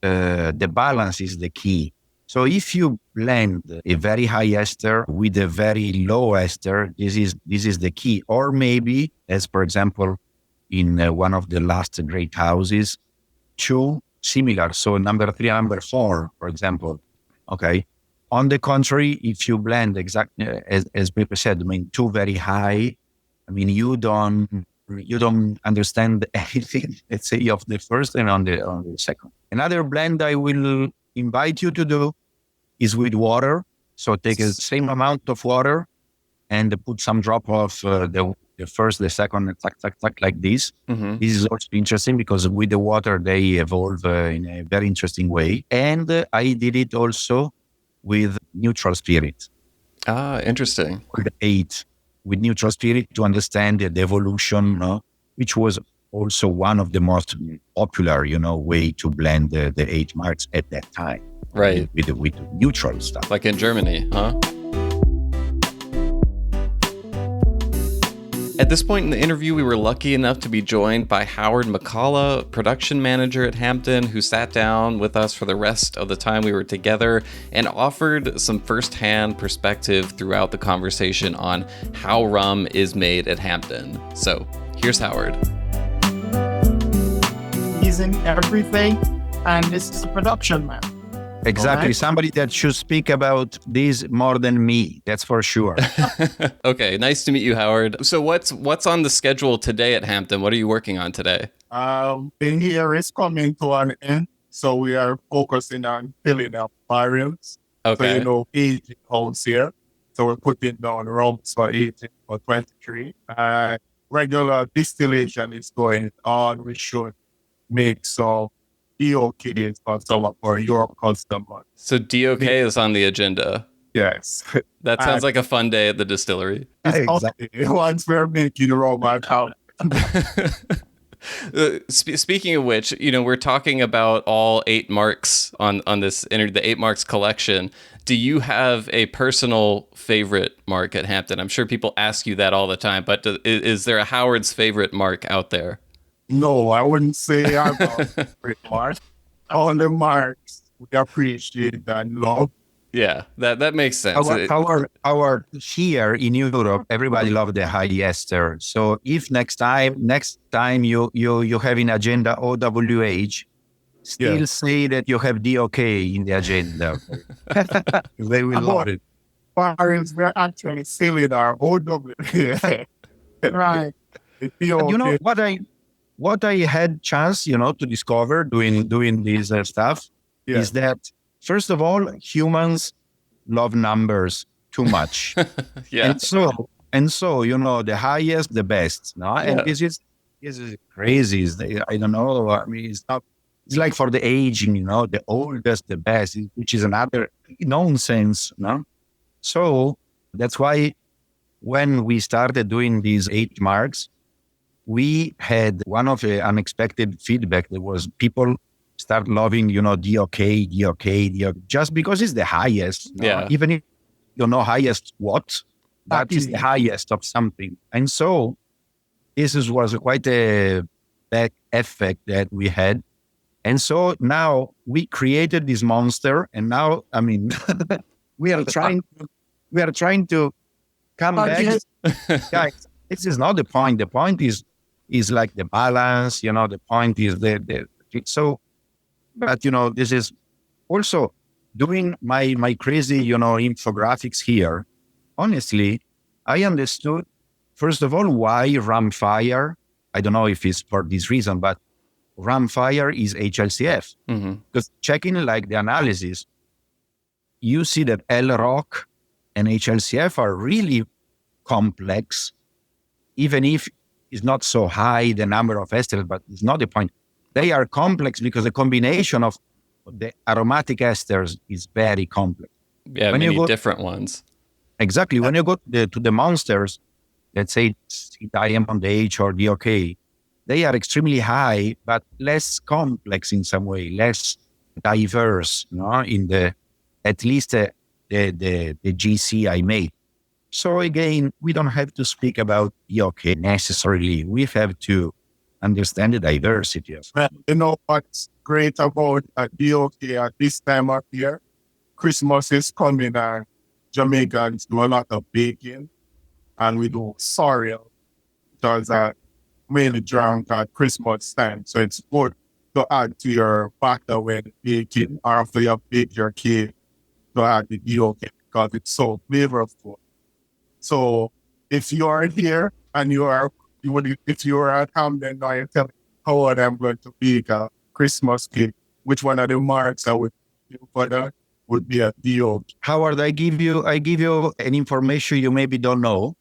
the balance is the key. So if you blend a very high ester with a very low ester, this is the key. Or maybe, as for example, in one of the last great houses, 2 similar. So number 3 and number 4, for example. Okay. On the contrary, if you blend exactly as Pepe said, 2 very high, you don't understand anything, let's say, of the first and on the second. Another blend I will invite you to do is with water. So take the same amount of water and put some drop of the first, the second, like this. Mm-hmm. This is also interesting because with the water, they evolve in a very interesting way. And I did it also with neutral spirit. Ah, interesting. With 8, with neutral spirit to understand the evolution, which was also one of the most popular, way to blend the 8 marks at that time. Right. With neutral stuff. Like in Germany, huh? At this point in the interview, we were lucky enough to be joined by Howard McCalla, production manager at Hampden, who sat down with us for the rest of the time we were together and offered some firsthand perspective throughout the conversation on how rum is made at Hampden. So here's Howard. He's in everything, and this is a production man. Exactly. Right. Somebody that should speak about this more than me. That's for sure. Okay, nice to meet you, Howard. So what's on the schedule today at Hampden? What are you working on today? The year is coming to an end, so we are focusing on filling up barrels. Okay. So, aging house here. So we're putting down rums for 18 or 23. Regular distillation is going on. We should make some DOKs for some of our Europe customers. So DOK is on the agenda. Yes. That sounds like a fun day at the distillery. Exactly. Once we're making rum out. Speaking of which, we're talking about all 8 marks on this the 8 marks collection. Do you have a personal favorite mark at Hampden? I'm sure people ask you that all the time, but is there a Howard's favorite mark out there? No, I wouldn't say I'm a favorite mark. All the marks we appreciate and love. Yeah, that makes sense. Our here in Europe, everybody loves the high ester. So if next time you have in agenda OWH, still say that you have DOK in the agenda. They will love it. Parents, we're actually selling our OWH. Right. What I had chance, to discover doing this stuff is that, first of all, humans love numbers too much. Yeah. And so, the highest, the best. No? And this is crazy. I don't know. I mean, it's like for the aging, the oldest, the best, which is another nonsense. No? So that's why when we started doing these 8 marks, we had one of the unexpected feedback that was people start loving, DOK, just because it's the highest. Yeah. Even if you know highest what, that is the highest of something. And so was quite a back effect that we had. And so now we created this monster, and now, I mean, we are trying to come back. Guys, this is not the point. The point is like the balance, the point is so, but this is also doing my crazy, infographics here. Honestly, I understood, first of all, why rum fire, I don't know if it's for this reason, but rum fire is HLCF. Mm-hmm. Because checking like the analysis, you see that L-Rock and HLCF are really complex, even if it's not so high, the number of esters, but it's not the point. They are complex because the combination of the aromatic esters is very complex. Yeah, when many different ones. Exactly. When you go to the monsters, let's say Diamond H or DOK, they are extremely high, but less complex in some way, less diverse, in at least the GC I made. So again, we don't have to speak about DOK necessarily. We have to understand the diversity. What's great about DOK at this time of year? Christmas is coming and Jamaicans do a lot of baking, and we do sorrel because mainly drunk at Christmas time. So it's good to add to your batter when baking, or after you have baked your cake, to add the DOK because it's so flavorful. So if you are here and if you are at Hampden, now you're telling Howard I'm going to bake a Christmas cake, which one of the marks I would do for that? would be a deal. Howard, I give you an information you maybe don't know.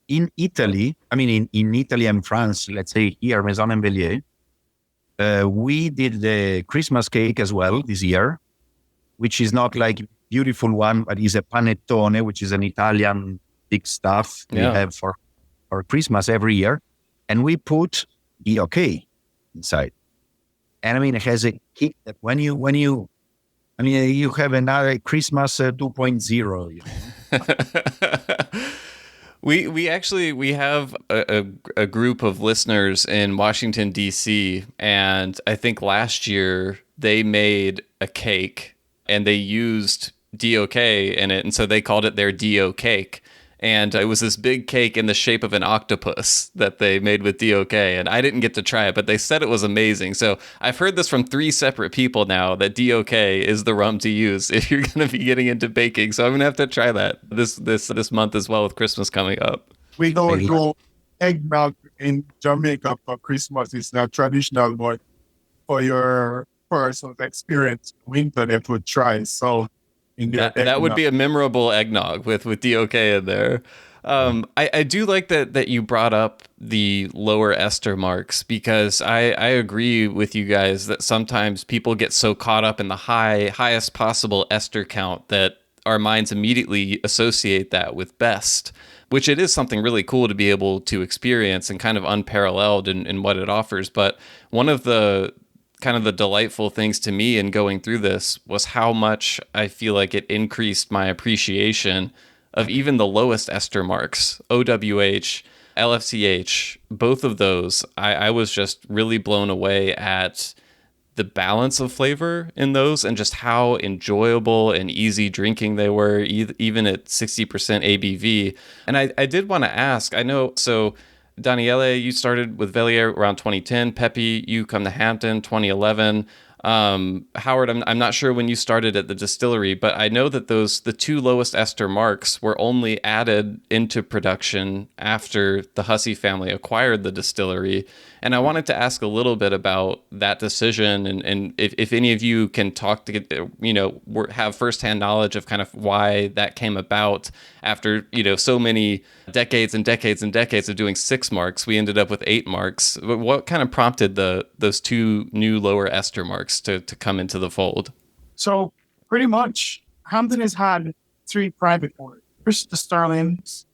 In Italy, in Italy and France, let's say here, Maison Velier, we did the Christmas cake as well this year, which is not like beautiful one, but is a panettone, which is an Italian big stuff we have for Christmas every year. And we put DOK inside. And it has a kick that when you have another Christmas 2.0. We have a group of listeners in Washington, D.C., and I think last year they made a cake and they used DOK in it, and so they called it their DO cake. And it was this big cake in the shape of an octopus that they made with DOK, and I didn't get to try it, but they said it was amazing. So I've heard this from 3 separate people now, that DOK is the rum to use if you're going to be getting into baking. So I'm going to have to try that this month as well, with Christmas coming up. We don't go eggnog in Jamaica for Christmas. It's not traditional, but for your personal experience, winter they would try. So that would be a memorable eggnog with DOK in there. I do like that you brought up the lower ester marks, because I agree with you guys that sometimes people get so caught up in the highest possible ester count that our minds immediately associate that with best, which it is something really cool to be able to experience and kind of unparalleled in what it offers. But one of the kind of the delightful things to me in going through this was how much I feel like it increased my appreciation of even the lowest ester marks, OWH, LFCH, both of those. I was just really blown away at the balance of flavor in those, and just how enjoyable and easy drinking they were, even at 60% ABV. And I did want to ask, I know, so Daniele, you started with Velier around 2010. Peppie, you come to Hampden 2011. Howard, I'm not sure when you started at the distillery, but I know that the 2 lowest ester marks were only added into production after the Hussey family acquired the distillery. And I wanted to ask a little bit about that decision, and if any of you can talk to, have firsthand knowledge of kind of why that came about. After, so many decades and decades and decades of doing 6 marks, we ended up with 8 marks. What kind of prompted those 2 new lower ester marks to come into the fold? So pretty much, Hampden has had 3 private owners. First, the Starlings.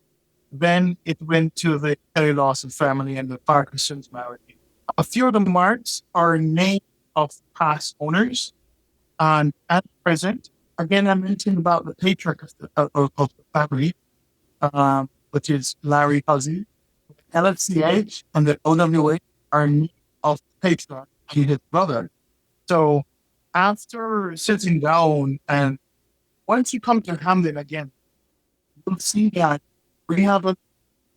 Then it went to the Kelly Lawson family and the Parkinson's marriage. A few of the marks are named of past owners. And at present, again, I mentioned about the patriarch of the family, which is Larry Hussey. LFCH and the OWA are named of the patriarch and his brother. So after sitting down, and once you come to Hampden again, you'll see that we haven't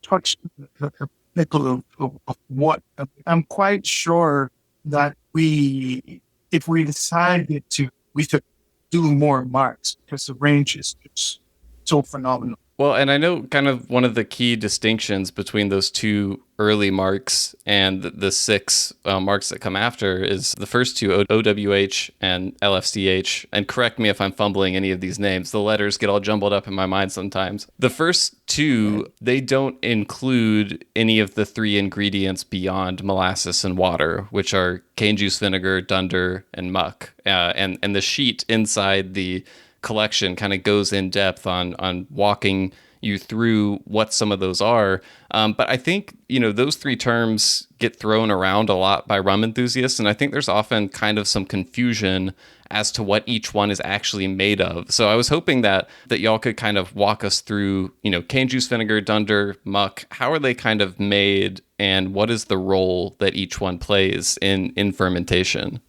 touched the pinnacle of what. I'm quite sure that if we decided to, we could do more marks, because the range is just so phenomenal. Well, and I know kind of one of the key distinctions between those 2 early marks and the 6 marks that come after is the first 2, OWH and LFCH. And correct me if I'm fumbling any of these names. The letters get all jumbled up in my mind sometimes. The first 2, they don't include any of the 3 ingredients beyond molasses and water, which are cane juice vinegar, dunder, and muck. And the sheet inside the collection kind of goes in depth on walking you through what some of those are. But I think, those 3 terms get thrown around a lot by rum enthusiasts. And I think there's often kind of some confusion as to what each one is actually made of. So I was hoping that y'all could kind of walk us through, cane juice vinegar, dunder, muck. How are they kind of made, and what is the role that each one plays in fermentation?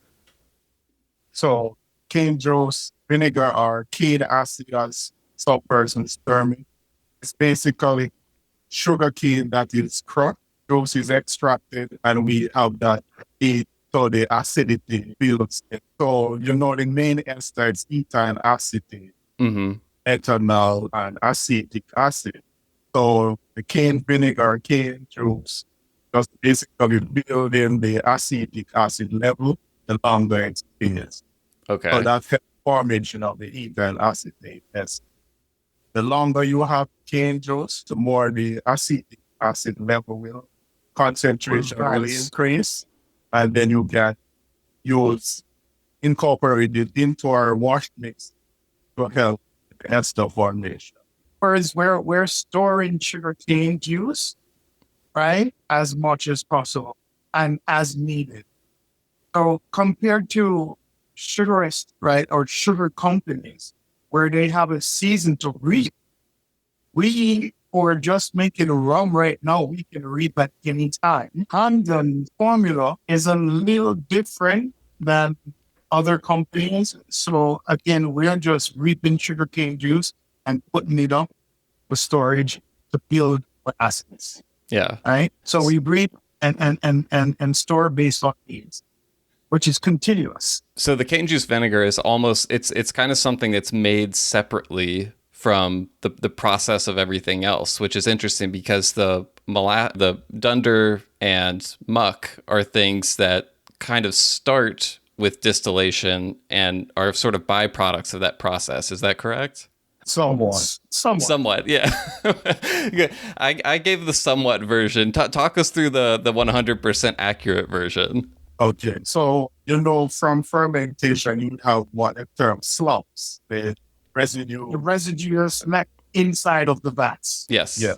So cane juice vinegar, or cane acid, as some persons term it. It's basically sugar cane that is crushed, juice is extracted, and we have that heat, so the acidity builds it. So, the main ester is ethyl acetate, ethanol, and acetic acid. So the cane vinegar, cane juice, just basically building the acetic acid level along the experience. Okay. So that helps formation of the ethyl acetate ester. The longer you have cane juice, the more the acetic acid level will concentration will increase, and then you can use incorporate it into our wash mix to help the ester formation. Whereas we're storing sugarcane juice, right, as much as possible and as needed. So compared to sugarists, right, or sugar companies, where they have a season to reap, we are just making rum right now. We can reap at any time. Hampden formula is a little different than other companies. So again, we're just reaping sugarcane juice and putting it up for storage to build acids. Yeah. Right. So we reap and store based on needs, which is continuous. So the cane juice vinegar is almost, it's kind of something that's made separately from the process of everything else, which is interesting because the dunder and muck are things that kind of start with distillation and are sort of byproducts of that process. Is that correct? Somewhat, yeah. I gave the somewhat version. Talk us through the 100% accurate version. Okay, so from fermentation, you have what the term slumps, the residues left inside of the vats. Yes. Yeah.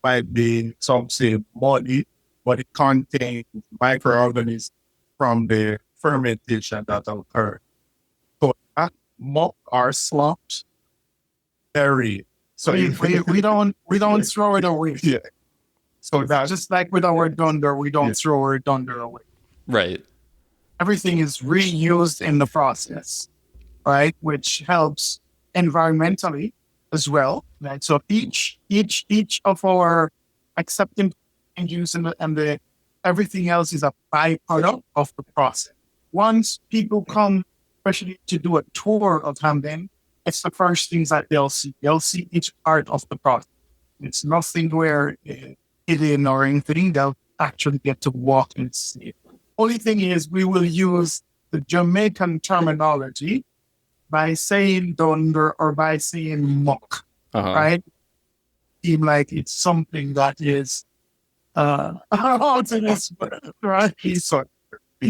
Might be some say muddy, but it contains microorganisms from the fermentation that occurred. So that muck or slumps very. So we don't throw it away. Yeah. So that's just like with our dunder, we don't throw our dunder away. Right. Everything is reused in the process, right? Which helps environmentally as well, right? So each of our accepting and use and the everything else is a byproduct of the process. Once people come, especially to do a tour of Hampden, it's the first things that they'll see. They'll see each part of the process. It's nothing where hidden or anything. They'll actually get to walk and see it. Only thing is we will use the Jamaican terminology by saying dunder or by saying muck, right? Seem like it's something that is, right?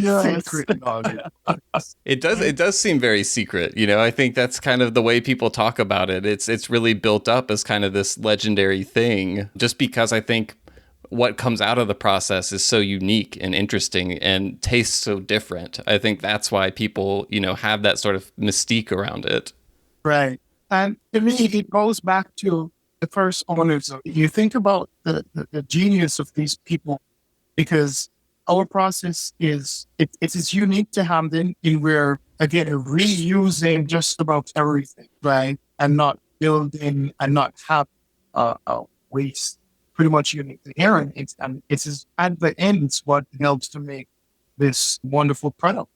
Secret knowledge. It does seem very secret. I think that's kind of the way people talk about it. It's really built up as kind of this legendary thing, just because I think what comes out of the process is so unique and interesting and tastes so different. I think that's why people, have that sort of mystique around it. Right. And to me, it goes back to the first owners. You think about the genius of these people, because our process is unique to Hampden in where, again, reusing just about everything, right? And not building and not have waste. Pretty much unique to here. And it's at the end, it's what helps to make this wonderful product.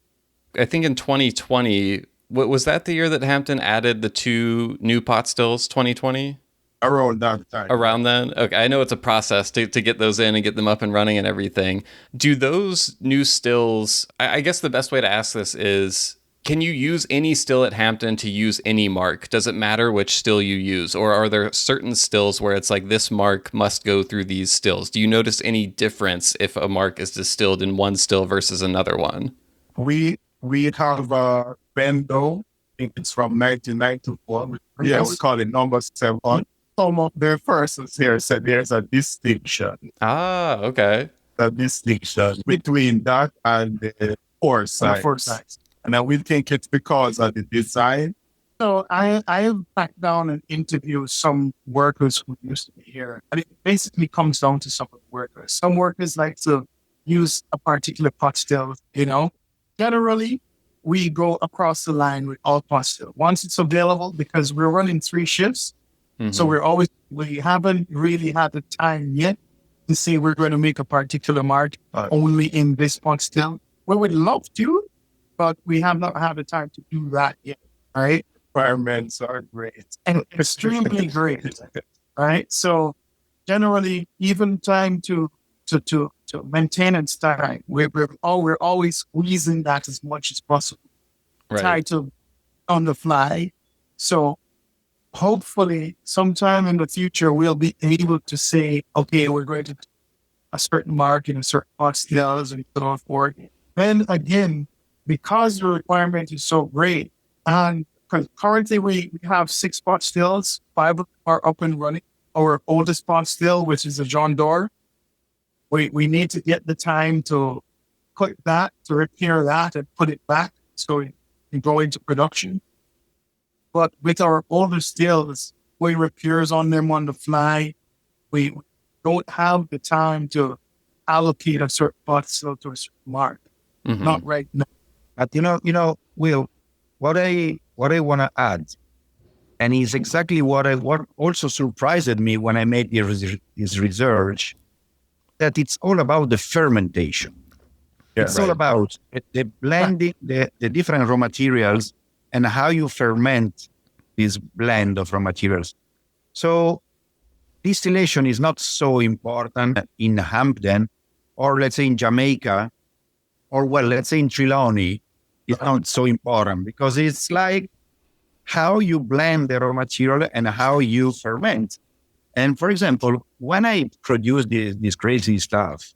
I think in 2020, was that the year that Hampden added the 2 new pot stills, 2020? Around that time. Around then? Okay, I know it's a process to get those in and get them up and running and everything. Do those new stills, I guess the best way to ask this is, can you use any still at Hampden to use any mark? Does it matter which still you use? Or are there certain stills where it's like this mark must go through these stills? Do you notice any difference if a mark is distilled in one still versus another one? We have a Bendo, I think it's from 1994. Yeah, we call it number 7. Some of the persons here said there's a distinction. Ah, okay. A distinction between that and the foresight. And we think it's because of the design. So I back down and interview some workers who used to be here. And it basically comes down to some of the workers. Some workers like to use a particular pot still, Generally, we go across the line with all pot still. Once it's available, because we're running 3 shifts. Mm-hmm. So we haven't really had the time yet to say we're going to make a particular mark only in this pot still. We would love to, but we have not had the time to do that yet, right? Requirements are great. And extremely great, right? So generally, even time to maintenance time, we're always squeezing that as much as possible. Right. Try to on the fly. So hopefully sometime in the future, we'll be able to say, okay, we're going to a certain market, a certain pastilles and so forth. And again, because the requirement is so great, and currently we have 6 pastilles, 5 are up and running. Our oldest pastille, which is a John Doerr, we need to get the time to put that, to repair that and put it back so it can go into production. But with our older stills, we repairs on them on the fly. We don't have the time to allocate a certain pastille to a certain mark. Not right now. But Will, what I want to add, and is exactly what also surprised me when I made this research, that it's all about the fermentation. Yeah, it's all about the blending, the different raw materials, and how you ferment this blend of raw materials. So distillation is not so important in Hampden, or let's say in Jamaica, or let's say in Trelawney. It's not so important because it's like how you blend the raw material and how you ferment. And for example, when I produce this crazy stuff,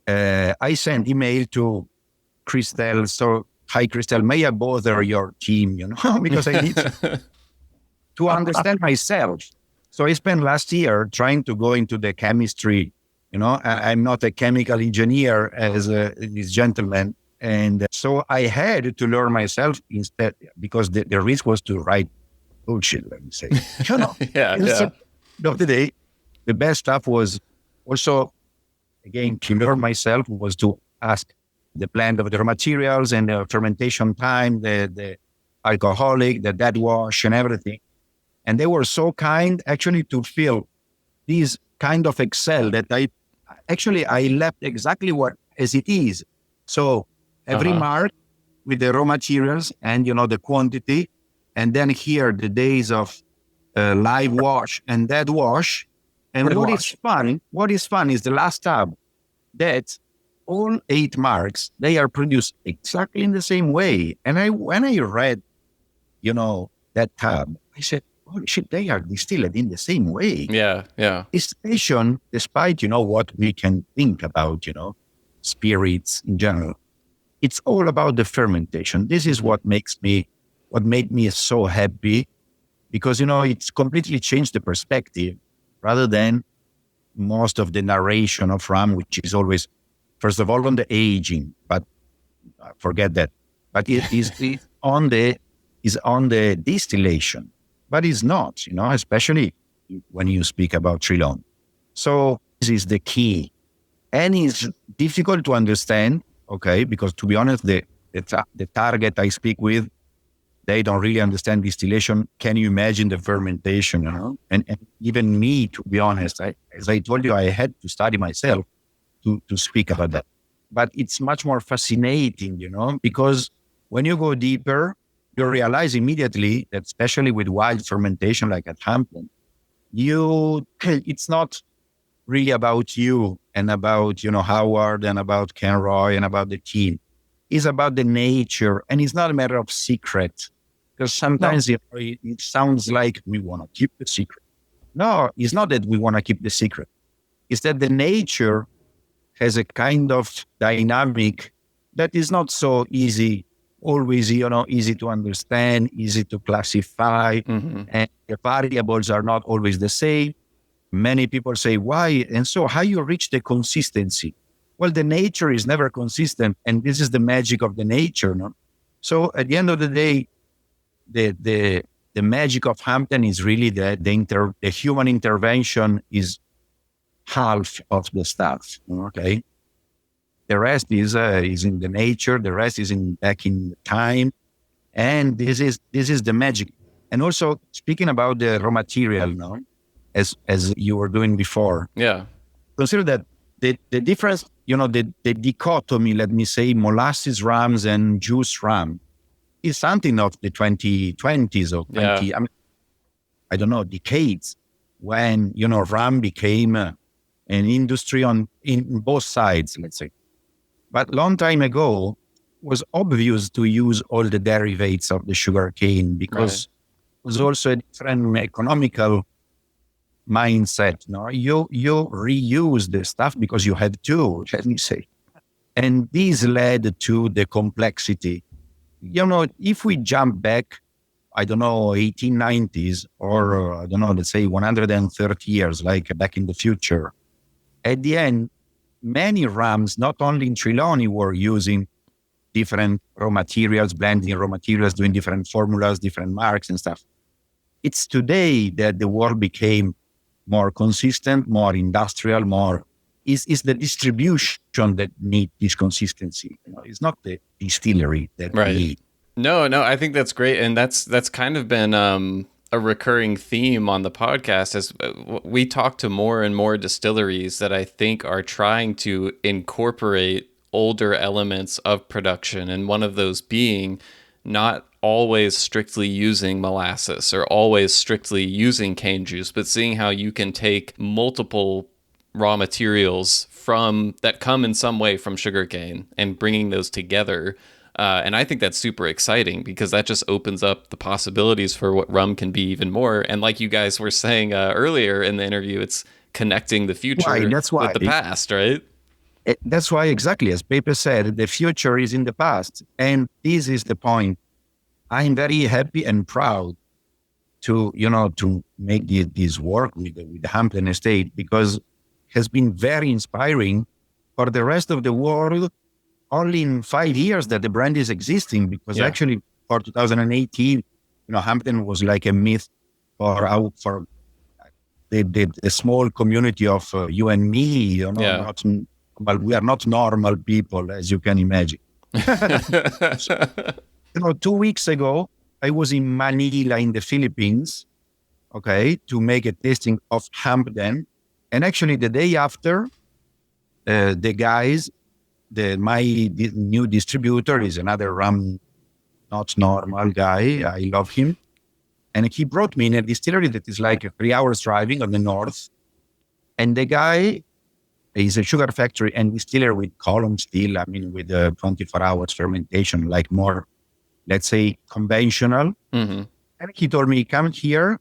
I sent email to Christelle. So, hi, Christelle, may I bother your team, because I need to understand myself. So I spent last year trying to go into the chemistry. I'm not a chemical engineer as this gentleman. And so I had to learn myself instead, because the risk was to write bullshit, let me say. Yeah. End of the day, the best stuff was also, again, to learn myself, was to ask the blend of the raw materials and the fermentation time, the alcoholic, the dead wash and everything. And they were so kind actually to fill this kind of Excel that I left exactly what as it is. So every mark with the raw materials and, the quantity, and then here the days of live wash and dead wash. And what is fun is the last tab, that all 8 marks, they are produced exactly in the same way. And when I read, that tab, I said, holy shit, they are distilled in the same way. Yeah. Distillation, despite, what we can think about, spirits in general, it's all about the fermentation. This is what made me so happy, because, it's completely changed the perspective, rather than most of the narration of rum, which is always, first of all, on the aging, but forget that. But it is on the distillation, but it's not, especially when you speak about Trelawney. So this is the key, and it's difficult to understand. Okay, because to be honest, the target I speak with, they don't really understand distillation. Can you imagine the fermentation? And even me, to be honest, as I told you, I had to study myself to speak about that. But it's much more fascinating, because when you go deeper, you realize immediately that, especially with wild fermentation like at Hampden, it's not really about you and about, Howard and about Ken Roy and about the team. It's about the nature, and it's not a matter of secret. Because sometimes it sounds like we want to keep the secret. No, it's not that we want to keep the secret. It's that the nature has a kind of dynamic that is not so easy, always, easy to understand, easy to classify. And the variables are not always the same. Many people say, why? And so how you reach the consistency? Well, the nature is never consistent. And this is the magic of the nature. No? So at the end of the day, the magic of Hampden is really that the human intervention is half of the stuff. Okay, the rest is in the nature. The rest is back in time, and this is the magic. And also speaking about the raw material, no, as you were doing before. Yeah, consider that the difference. The dichotomy. Let me say, molasses rums and juice rum is something of the 2020s or 20, I don't know, decades, when, rum became an industry in both sides, let's say. But long time ago, was obvious to use all the derivatives of the sugar cane because it was also a different economical mindset. No, you reuse the stuff because you have to, let me say. And this led to the complexity. If we jump back, I don't know, 1890s or I don't know, let's say 130 years, like Back in the Future, at the end, many rums, not only in Trelawney, were using different raw materials, blending raw materials, doing different formulas, different marks and stuff. It's today that the world became more consistent, more industrial, more is the distribution that need this consistency. It's not the distillery that need. No, I think that's great, and that's kind of been a recurring theme on the podcast as we talk to more and more distilleries that I think are trying to incorporate older elements of production, and one of those being not always strictly using molasses or always strictly using cane juice, but seeing how you can take multiple raw materials that come in some way from sugarcane and bringing those together. And I think that's super exciting because that just opens up the possibilities for what rum can be even more. And like you guys were saying earlier in the interview, it's connecting the future with the past, right? That's why, exactly, as Pepe said, the future is in the past. And this is the point. I'm very happy and proud to make this work with the Hampden estate because it has been very inspiring for the rest of the world. Only in 5 years that the brand is existing, because actually for 2018, Hampden was like a myth for the small community of you and me. But we are not normal people, as you can imagine. 2 weeks ago, I was in Manila in the Philippines, to make a tasting of Hampden. And actually the day after, the guys, my new distributor is another rum, not normal guy. I love him. And he brought me in a distillery that is like 3 hours driving on the north. And the guy is a sugar factory and distiller with column still, with 24 hours fermentation, like more, let's say, conventional. Mm-hmm. And he told me, come here.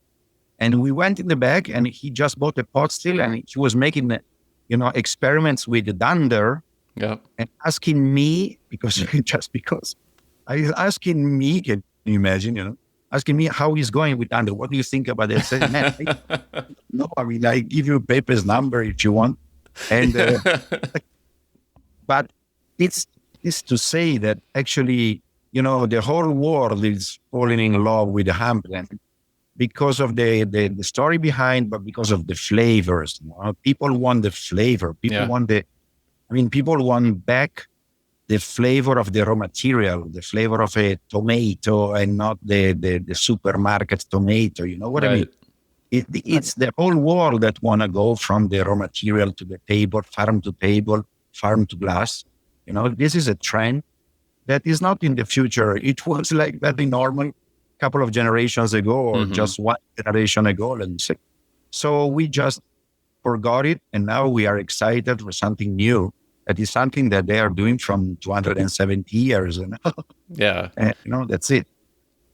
And we went in the back and he just bought a pot still and he was making, experiments with the dunder. Yeah. And asking me, because asking me, can you imagine, asking me how he's going with Under. What do you think about it? I said, man, I give you Pepe's number if you want. And but it's to say that actually, the whole world is falling in love with the Hampden because of the story behind, but because of the flavors. People want the flavor. People want back the flavor of the raw material, the flavor of a tomato and not the supermarket tomato. You know what I mean? It's the whole world that want to go from the raw material to the table, farm to glass. This is a trend that is not in the future. It was like that in normal couple of generations ago or just one generation ago. So we just forgot it. And now we are excited for something new. That is something that they are doing from 270 years. Yeah. And, that's it.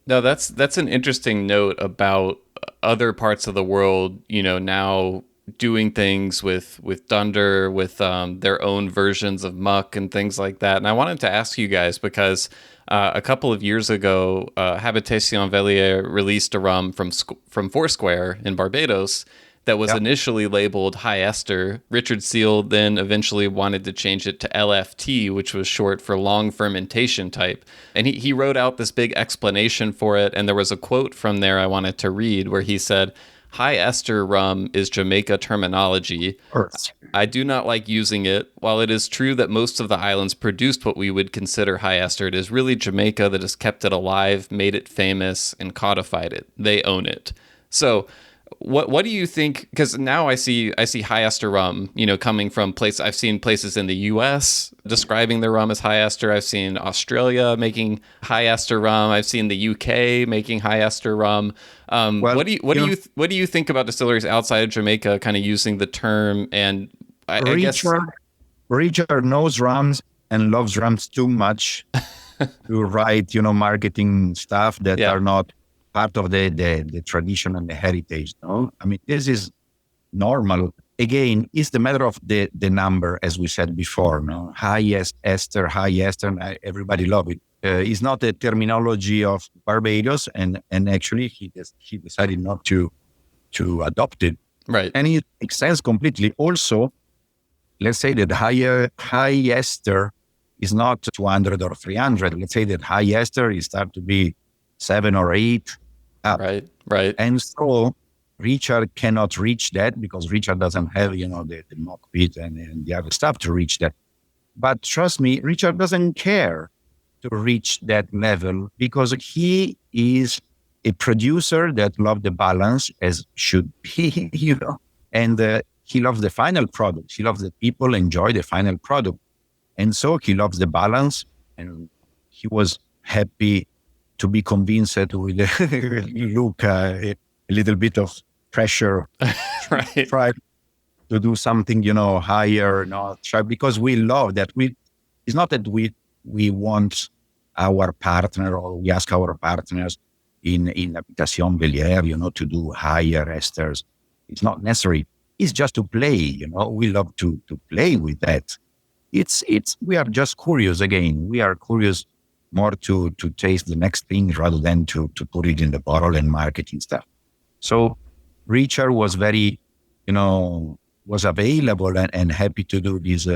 No, that's an interesting note about other parts of the world, now doing things with dunder, with their own versions of muck and things like that. And I wanted to ask you guys because a couple of years ago, Maison Velier released a rum from Foursquare in Barbados that was initially labeled high ester. Richard Seal then eventually wanted to change it to LFT, which was short for long fermentation type. And he wrote out this big explanation for it. And there was a quote from there I wanted to read where he said, "High ester rum is Jamaica terminology. I do not like using it. While it is true that most of the islands produced what we would consider high ester, it is really Jamaica that has kept it alive, made it famous, and codified it. They own it." So what do you think? Because now I see high ester rum, coming from places. I've seen places in the U.S. describing their rum as high ester. I've seen Australia making high ester rum. I've seen the U.K. making high ester rum. What do you think about distilleries outside of Jamaica kind of using the term? And I guess Richard knows rums and loves rums too much to write, marketing stuff that Yeah. are not part of the tradition and the heritage. No, I mean, this is normal. Again, it's the matter of the number, as we said before. No, high ester, everybody love it. It's not a terminology of Barbados, and actually he decided not to adopt it, Right. and it makes sense completely. Also, let's say that high ester is not 200 or 300. Let's say that high ester is start to be 7 or 8 up. Right. And so Richard cannot reach that because Richard doesn't have, the mockpit and the other stuff to reach that. But trust me, Richard doesn't care to reach that level because he is a producer that loves the balance as should be, and he loves the final product. He loves that people enjoy the final product. And so he loves the balance, and he was happy to be convinced with look, a little bit of pressure, Right. try to do something, higher, try, because we love that. It's not that we want our partner or we ask our partners in Maison Velier, to do higher esters. It's not necessary. It's just to play, we love to play with that. We are just curious again. We are curious more to taste the next thing rather than to put it in the bottle and marketing stuff. So Richard was very, was available and happy to do this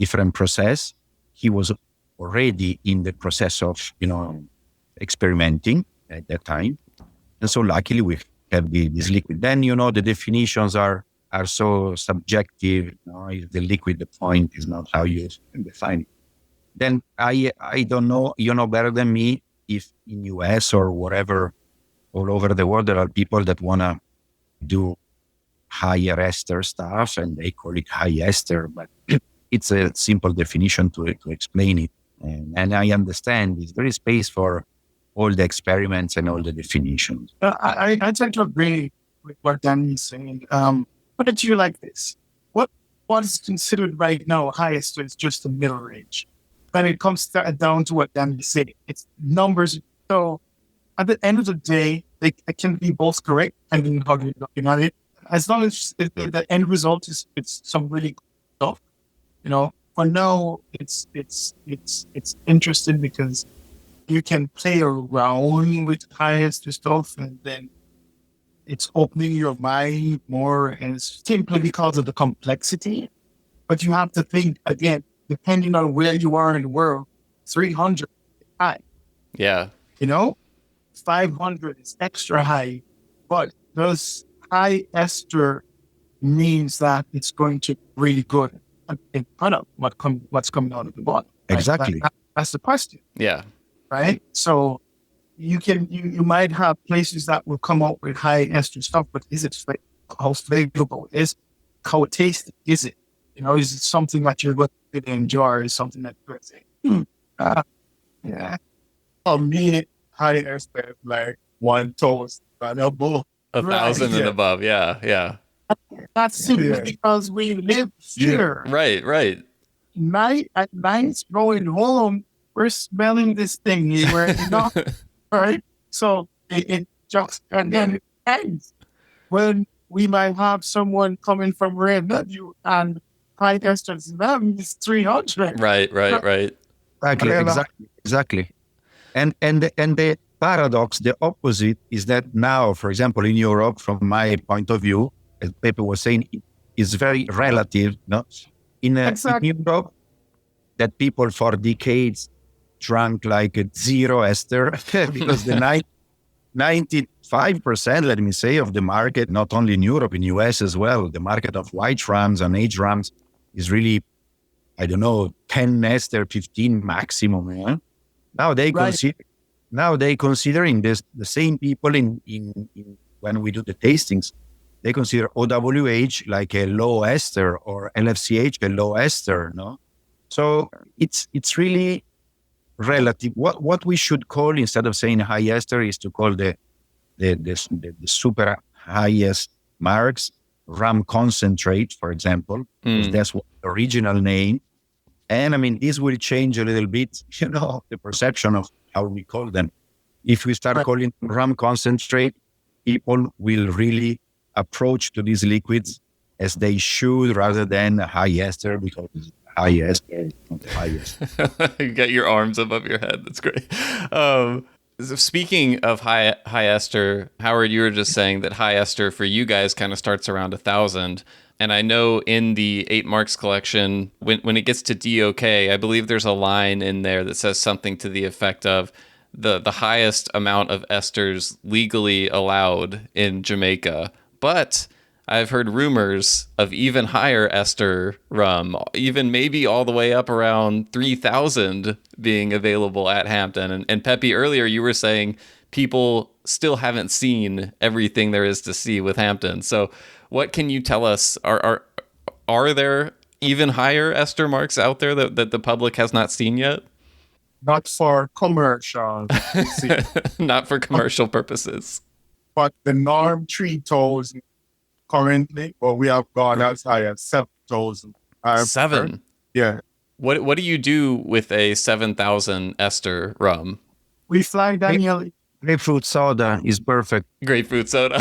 different process. He was already in the process of, experimenting at that time. And so luckily we have this liquid. Then, the definitions are so subjective. If the liquid, the point is not how you define it. Then I don't know, better than me, if in US or whatever, all over the world, there are people that want to do higher ester stuff and they call it high ester, but it's a simple definition to explain it. And I understand there is space for all the experiments and all the definitions. I tend to agree with what Danny is saying. Put it to you like this. What is considered right now highest is just the middle range. When it comes down to what Danny said, it's numbers. So at the end of the day, they can be both correct and then how you're looking at it. As long as the end result is it's some really good stuff, for now it's interesting because you can play around with highest stuff and then it's opening your mind more, and it's simply because of the complexity. But you have to think again, depending on where you are in the world, 300 is high. Yeah. 500 is extra high, but those high ester means that it's going to be really good in front of what's coming out of the bottom. Right? Exactly. That's the question. Yeah. Right. So you might have places that will come up with high ester stuff, but is it how flavorful is it? How tasty is it? Is it something that you're going to enjoy? Is something that you're going to say, yeah. For me, high ester like one toast, but a bowl. 1,000 and above. Yeah. That's simply because we live here. Right. At night, going home, we're smelling this thing. We're not right. So it just, and then it ends when we might have someone coming from Red Menu and high esters them is 300. Right. Exactly. And the paradox, the opposite, is that now, for example, in Europe, from my point of view, as Pepe was saying, it's very relative. No, in Europe, that people for decades drank like zero ester because the 95%, let me say, of the market, not only in Europe, in US as well, the market of white rums and aged rums is really, 10 ester, 15 maximum. Yeah? Now they considering this, the same people in when we do the tastings, they consider OWH like a low ester or LFCH a low ester. No, so it's really relative. What we should call, instead of saying high ester, is to call the super highest marks rum concentrate, for example, because that's what the original name. And I mean, this will change a little bit, the perception of how we call them. If we start calling rum concentrate, people will really approach to these liquids as they should, rather than high ester, because high ester, not high ester. You got your arms above your head. That's great. So speaking of high ester, Howard, you were just saying that high ester for you guys kind of starts around 1,000. And I know in the 8 Marks collection, when it gets to DOK, I believe there's a line in there that says something to the effect of the highest amount of esters legally allowed in Jamaica. But I've heard rumors of even higher ester rum, even maybe all the way up around 3,000 being available at Hampden. And Peppie, earlier you were saying people still haven't seen everything there is to see with Hampden. So what can you tell us? Are there even higher ester marks out there that the public has not seen yet? Not for commercial, Not for commercial purposes. but the norm 3,000 currently, well, we have gone as high as 7,000. 7? Yeah. What do you do with a 7,000 ester rum? We fly Daniele. Grapefruit soda is perfect. Grapefruit soda.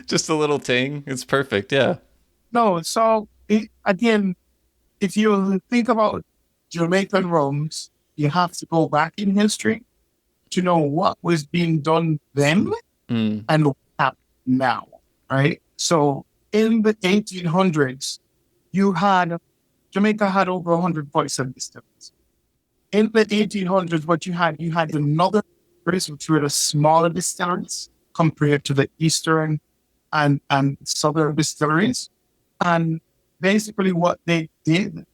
Just a little ting. It's perfect. Yeah. No, so again, if you think about Jamaican rums, you have to go back in history to know what was being done then and what happened now, right? So in the 1800s, Jamaica had over 147 distilleries. In the 1800s, what you had the northern distilleries, which were the smaller distilleries compared to the eastern and southern distilleries. And basically what they did,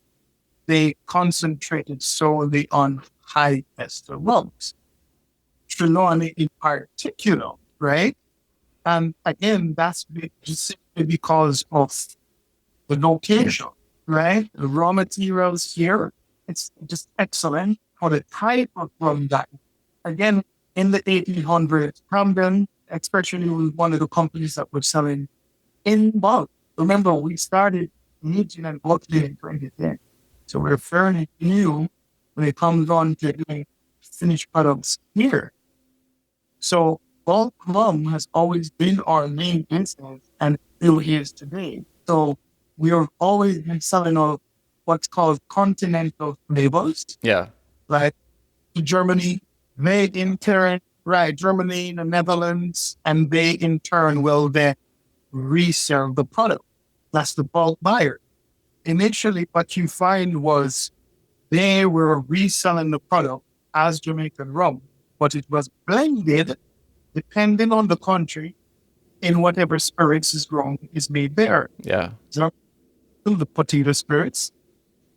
they concentrated solely on high ester rums, Trelawney in particular, right? And again, that's just simply because of the location, right? The raw materials here, it's just excellent for the type of rum that, again, in the 1800s, Hampden, especially was one of the companies that were selling in bulk. Remember, we started aging and bottling in 2010. So we're fairly new when it comes on to doing finished products here. So bulk rum has always been our main business and still is today. So we are always been selling of what's called continental flavors. Yeah. Like Germany, they in turn, right, Germany, the Netherlands, and they in turn will then resell the product. That's the bulk buyer. Initially, what you find was they were reselling the product as Jamaican rum, but it was blended depending on the country in whatever spirits is made there. Yeah. So the potato spirits,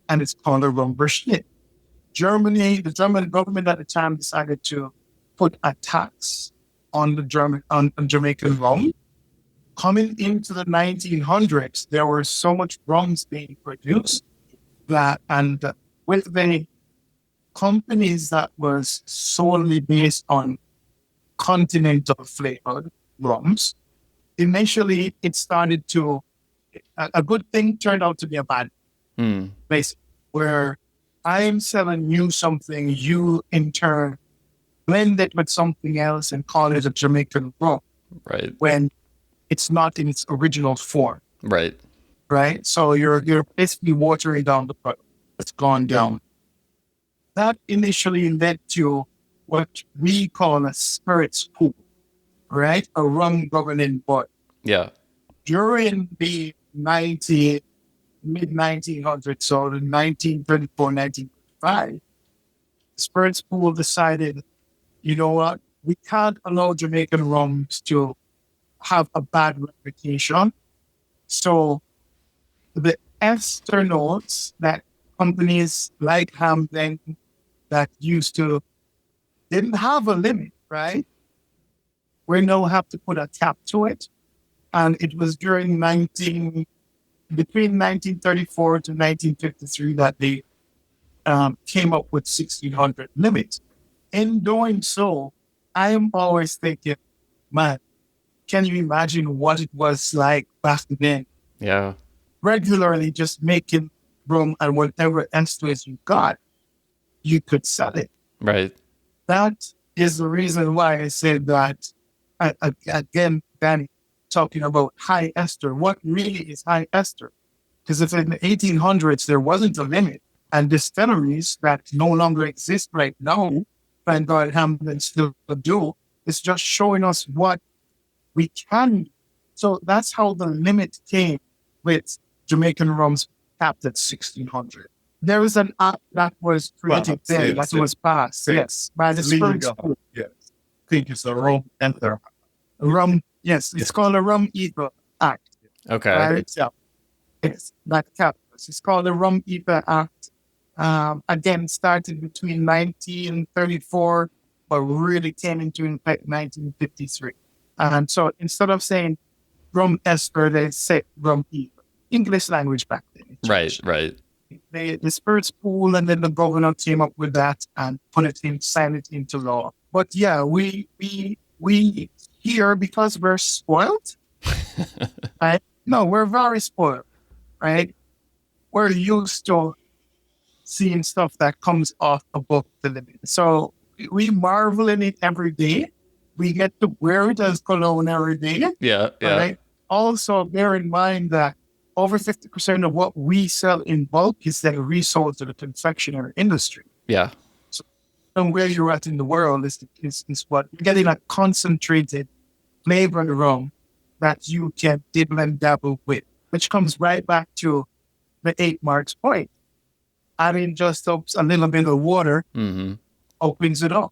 and it's called a rum Brschnitt. The German government at the time decided to put a tax on Jamaican rum. Coming into the 1900s, there were so much rums being produced and with the companies that was solely based on continental flavored rums, initially it started to, a good thing turned out to be a bad thing, basically, where I'm selling you something, you in turn blend it with something else and call it a Jamaican rum. Right. When it's not in its original form. Right. Right? So you're basically watering down the product. It's gone down. That initially led to what we call a spirits pool, right? A rum governing board. Yeah. During the mid-1900s, so the 1934, 1935, the spirits pool decided, you know what? We can't allow Jamaican rums to have a bad reputation. So the ester notes that companies like Hampden that didn't have a limit, right? We now have to put a cap to it. And it was between 1934 to 1953 that they came up with 1,600 limits. In doing so, I am always thinking, man, can you imagine what it was like back then? Yeah. Regularly just making rum and whatever esters you got, you could sell it. Right. That is the reason why I said that, again, Danny, talking about high ester. What really is high ester? Because if in the 1800s there wasn't a limit, and distilleries that no longer exist right now, thank God Hampden still do, it's just showing us what we can do. So that's how the limit came with Jamaican rums capped at 1600. There was an act that was created there that was passed, yes, by the Spirits Pool. Yes. I think it's a rum enter. Rum, yes, it's called a Rum Ether Act. Okay. Right? Yeah. It's that cap. It's called the Rum Ether Act. Again, started between 1934, but really came into effect 1953. And so instead of saying rum ester, they say rum ether. English language back then. Right. The Spirits Pool and then the governor came up with that and signed it into law. But yeah, we here, because we're spoiled, right? No, we're very spoiled, right? We're used to seeing stuff that comes off above the limit. So we marvel in it every day. We get to wear it as cologne every day. Yeah. Right? Also, bear in mind that over 50% of what we sell in bulk is then resold to the confectionery industry. Yeah. So, and where you're at in the world is what you're getting a concentrated flavored rum that you can dibble and dabble with, which comes right back to the 8 Marks point. Adding just a little bit of water opens it up.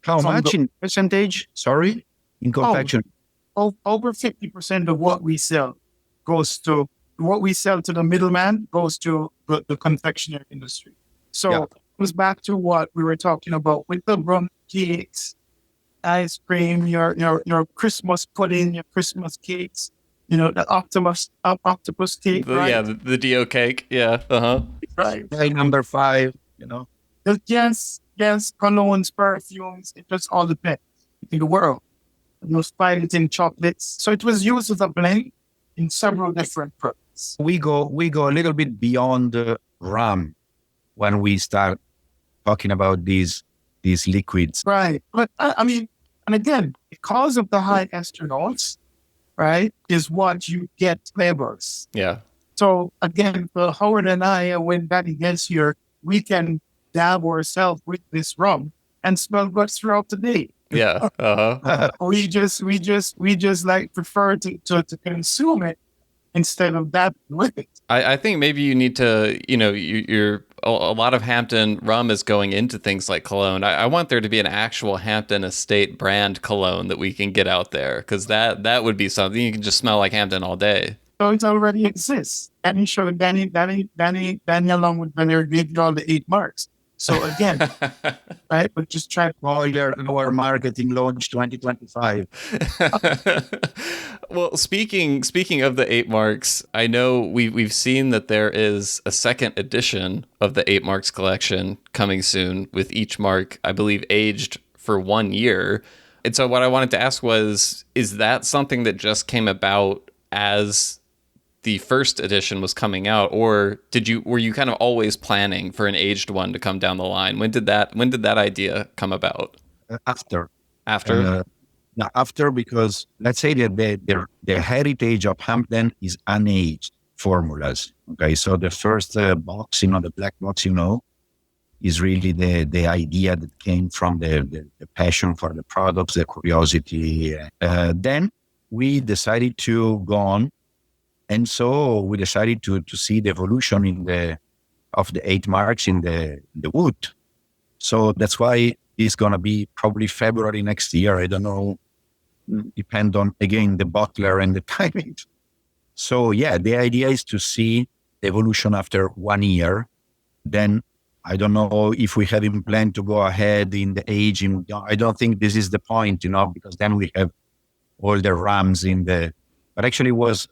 How much in percentage? Sorry, in confection. Over 50% of what we sell goes to the middleman, goes to the confectionery industry. So it goes back to what we were talking about with the rum cakes, ice cream, your Christmas pudding, your Christmas cakes, the octopus cake, right? Yeah, the Dio cake. Yeah. Right. Number 5, Yes, colognes, perfumes, it just all depends in the world. You find it in chocolates. So it was used as a blend in several different products. We go a little bit beyond the rum when we start talking about these liquids. Right. But I mean, and again, because of the high ester notes, right, is what you get flavors. Yeah. So again, for Howard and I, when Danny gets here, we can dab ourselves with this rum and smell good throughout the day. Yeah. We just like prefer to consume it instead of dabbing with it. I think maybe you need to, you're a lot of Hampden rum is going into things like cologne. I want there to be an actual Hampden Estate brand cologne that we can get out there, because that would be something you can just smell like Hampden all day. So it already exists. And he showed Danny along with Velier gave you all the 8 marks. So again, right? But just try our marketing launch 2025. Well, speaking of the 8 marks, I know we've seen that there is a second edition of the 8 marks collection coming soon, with each mark, I believe, aged for 1 year. And so what I wanted to ask was, is that something that just came about as the first edition was coming out, or were you kind of always planning for an aged one to come down the line? When did that idea come about? After. After, because let's say that the heritage of Hampden is unaged formulas. Okay, so the first box, the black box, is really the idea that came from the passion for the products, the curiosity. Then we decided to go on. And so we decided to see the evolution of the 8 marks in the wood. So that's why it's going to be probably February next year. I don't know. Depend on, again, the bottler and the timing. So yeah, the idea is to see the evolution after 1 year. Then I don't know if we have in plan to go ahead in the aging. I don't think this is the point, because then we have all the rams but actually it was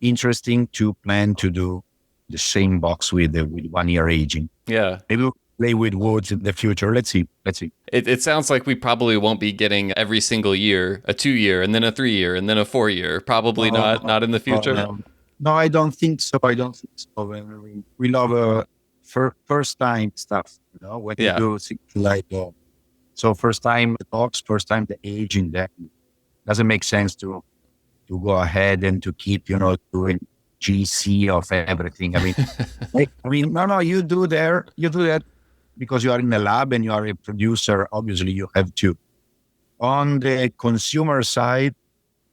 interesting to plan to do the same box with 1 year aging. Yeah. Maybe we'll play with woods in the future. Let's see. It sounds like we probably won't be getting every single year a 2 year and then a 3 year and then a 4 year. Probably not in the future. No, I don't think so. I don't think so. We love first time stuff, when you Yeah. do things like, so first time the talks, first time the aging, that doesn't make sense to go ahead and to keep, doing GC of everything. I mean, no, you do that because you are in the lab and you are a producer. Obviously, you have to. On the consumer side,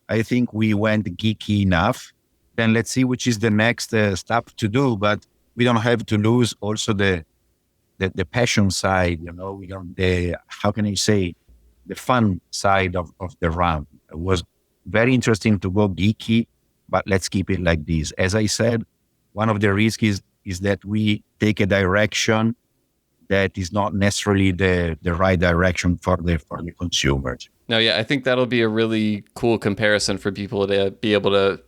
I think we went geeky enough. Then let's see which is the next step to do. But we don't have to lose also the passion side. We don't the how can I say the fun side of the RAM. It was very interesting to go geeky, but let's keep it like this. As I said, one of the risks is that we take a direction that is not necessarily the right direction for the consumers. No, yeah, I think that'll be a really cool comparison for people to be able to,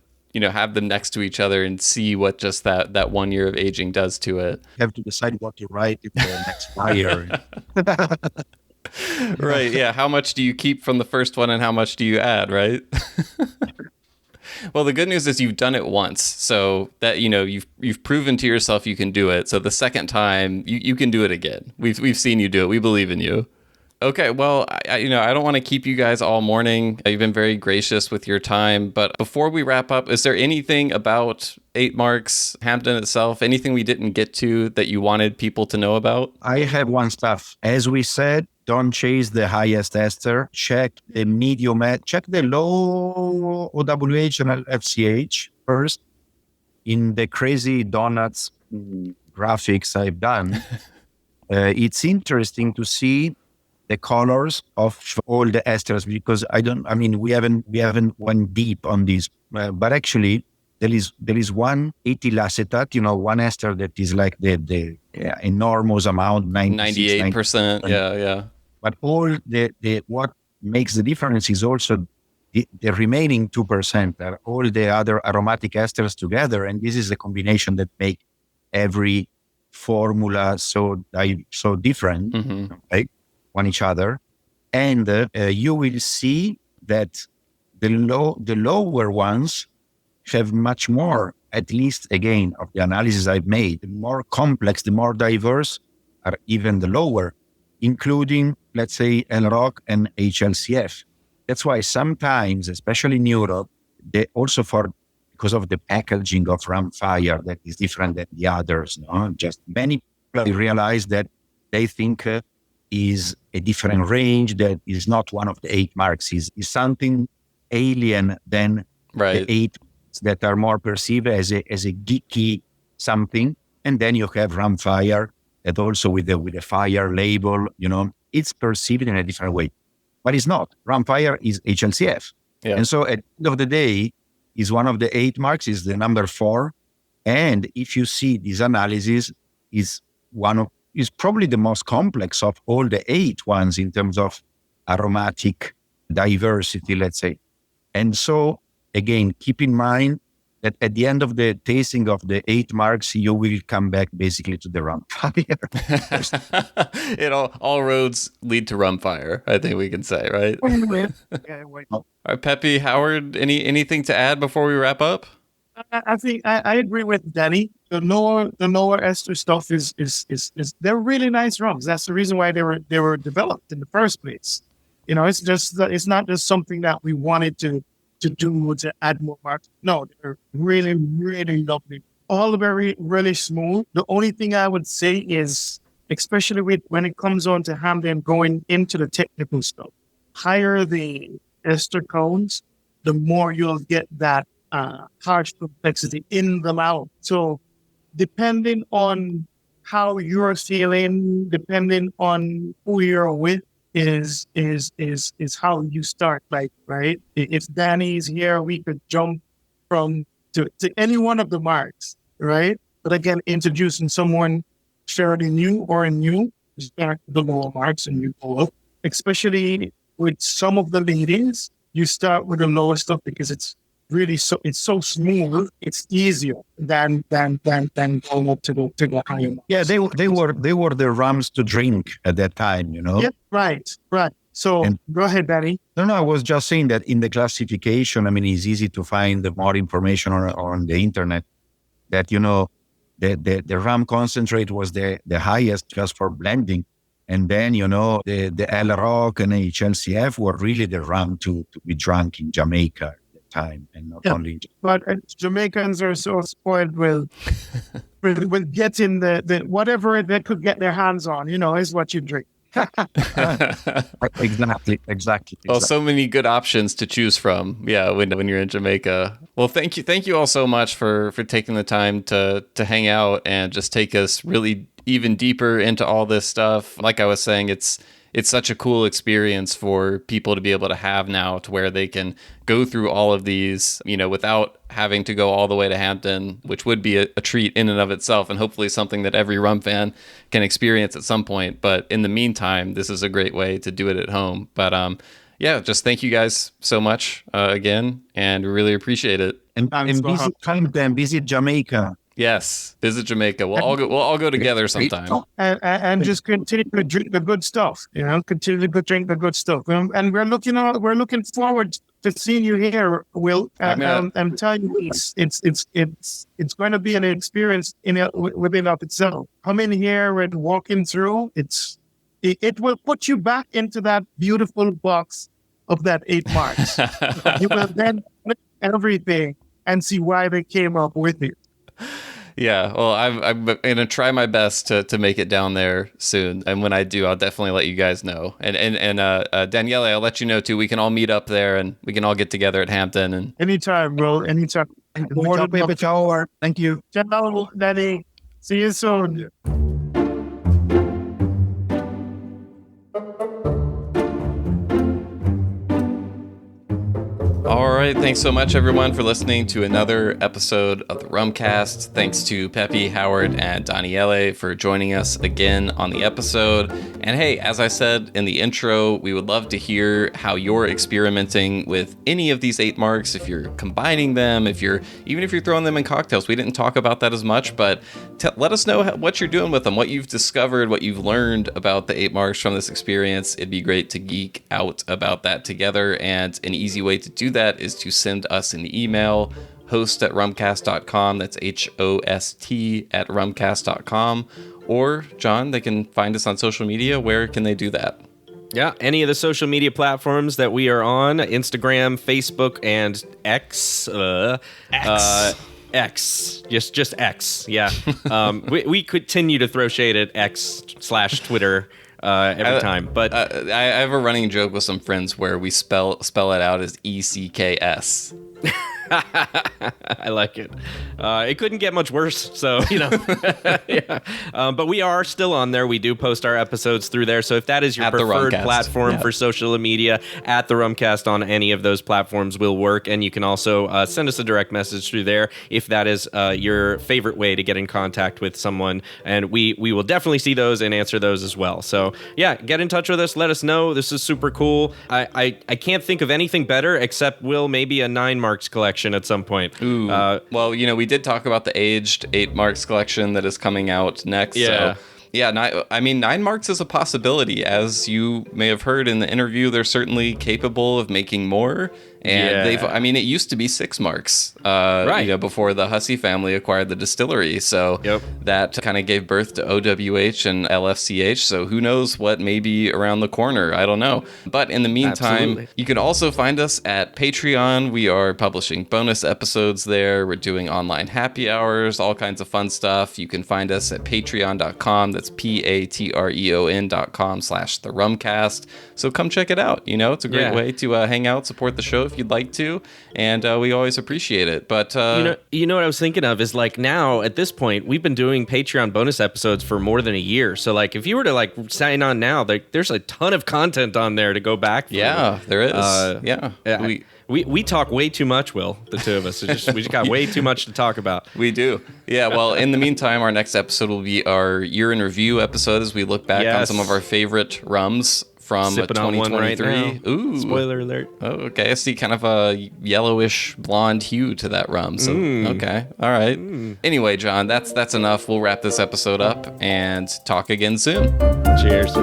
have them next to each other and see what just that 1 year of aging does to it. You have to decide what to write in the next flyer. Right. Yeah. How much do you keep from the first one and how much do you add, right? Well, the good news is you've done it once. So that, you've proven to yourself you can do it. So the second time you can do it again. We've seen you do it. We believe in you. Okay, well, I don't want to keep you guys all morning. You've been very gracious with your time. But before we wrap up, is there anything about 8 Marks, Hampden itself, anything we didn't get to that you wanted people to know about? I have one stuff. As we said, don't chase the highest ester. Check the medium, check the low OWH and FCH first. In the crazy donuts graphics I've done, it's interesting to see the colors of all the esters because we haven't went deep on this, but actually there is one ethyl acetate, one ester that is like the enormous amount, 98%. Yeah. But all the what makes the difference is also the remaining 2% are all the other aromatic esters together, and this is the combination that make every formula so different. Mm-hmm. Right? On each other, and you will see that the lower ones have much more, at least again of the analysis I've made, the more complex, the more diverse are even the lower, including, let's say, LROC and HLCF. That's why sometimes, especially in Europe, they also because of the packaging of Ramfire that is different than the others. Just many people realize that they think is a different range, that is not one of the 8 marks, is something alien than right. The 8 that are more perceived as a geeky something. And then you have Ramfire that also with the fire label, it's perceived in a different way. But it's not. Ramfire is HLCF. Yeah. And so at the end of the day, is one of the 8 marks, is the number 4. And if you see this analysis, is probably the most complex of all the 8 ones in terms of aromatic diversity, let's say. And so, again, keep in mind that at the end of the tasting of the 8 marks, you will come back basically to the Ramfire. All roads lead to Rumfire, I think we can say, right? All right, Peppie, Howard, anything to add before we wrap up? I think I agree with Danny. The lower ester stuff is they're really nice rums. That's the reason why they were developed in the first place. It's not just something that we wanted to do to add more marks. No, they're really, really lovely. All very, really smooth. The only thing I would say is, especially when it comes on to Hampden going into the technical stuff, higher the ester cones, the more you'll get that harsh complexity in the mouth. So depending on how you're feeling, depending on who you're with, is how you start, like, right? If Danny's here, we could jump to any one of the marks, right? But again, introducing someone fairly new or new, start the lower marks and you go up. Especially with some of the ladies, you start with the lower stuff because it's really it's so smooth. It's easier than going up to the higher marks. Yeah, they were the rums to drink at that time, Yeah, right. So go ahead, Danny. No, I was just saying that in the classification, I mean, it's easy to find more information on the internet that, the rum concentrate was the highest just for blending. And then, the L Rock and HLCF were really the rum to be drunk in Jamaica at the time, and not only. But Jamaicans are so spoiled with getting the whatever they could get their hands on, is what you drink. Exactly. Well, so many good options to choose from. Yeah, when you're in Jamaica. Well, thank you all so much for taking the time to hang out and just take us really even deeper into all this stuff. Like I was saying, it's such a cool experience for people to be able to have now, to where they can go through all of these, without having to go all the way to Hampden, which would be a treat in and of itself, and hopefully something that every rum fan can experience at some point. But in the meantime, this is a great way to do it at home. But just thank you guys so much again, and we really appreciate it. And visit Hampden, visit Jamaica. Yes, visit Jamaica. We'll all go together sometime. And just continue to drink the good stuff. Continue to drink the good stuff. And we're looking forward to seeing you here, Will. I'm telling you, it's going to be an experience within of itself. Coming here and walking through, it will put you back into that beautiful box of that 8 marks. You will then look at everything and see why they came up with it. Yeah, well, I'm going to try my best to make it down there soon. And when I do, I'll definitely let you guys know. And Daniele, I'll let you know, too. We can all meet up there, and we can all get together at Hampden. And anytime, bro. Anytime. Thank you. Ciao, Danny. See you soon. All right, thanks so much, everyone, for listening to another episode of the Rumcast. Thanks to Peppie, Howard, and Daniele for joining us again on the episode. And hey, as I said in the intro, we would love to hear how you're experimenting with any of these 8 marks, if you're combining them, even if you're throwing them in cocktails. We didn't talk about that as much, but let us know what you're doing with them, what you've discovered, what you've learned about the 8 marks from this experience. It'd be great to geek out about that together, and an easy way to do that is to send us an email, host@rumcast.com. That's HOST@rumcast.com. Or, John, they can find us on social media. Where can they do that? Yeah, any of the social media platforms that we are on: Instagram, Facebook, and X. X. Just X. Yeah. We continue to throw shade at X/Twitter. Every time, but I have a running joke with some friends where we spell it out as ECKS. I like it. It couldn't get much worse, so yeah. But we are still on there. We do post our episodes through there. So if that is your preferred platform for social media, at the Rumcast on any of those platforms will work. And you can also send us a direct message through there if that is your favorite way to get in contact with someone. And we will definitely see those and answer those as well. So yeah, get in touch with us. Let us know. This is super cool. I can't think of anything better except maybe a 9 marks collection at some point. Ooh. Well, we did talk about the aged 8 marks collection that is coming out next. Yeah. So, yeah, 9 marks is a possibility. As you may have heard in the interview, they're certainly capable of making more. And it used to be 6 marks, right? Before the Hussey family acquired the distillery. So that kind of gave birth to OWH and LFCH. So who knows what may be around the corner? I don't know. But in the meantime, you can also find us at Patreon. We are publishing bonus episodes there. We're doing online happy hours, all kinds of fun stuff. You can find us at patreon.com. That's patreon.com/the Rumcast. So come check it out. It's a great way to hang out, support the show if you'd like to, and we always appreciate it. But you know what I was thinking of is, like, now at this point we've been doing Patreon bonus episodes for more than a year. So like if you were to sign on now, there's a ton of content on there to go back through. Yeah, there is. We talk way too much, Will, the two of us. We just got way too much to talk about. We do. Yeah, well, in the meantime, our next episode will be our year in review episode as we look back on some of our favorite rums from Sipping 2023. Right now. Ooh. Spoiler alert. Oh, okay. I see kind of a yellowish blonde hue to that rum. So, okay. All right. Anyway, John, that's enough. We'll wrap this episode up and talk again soon. Cheers.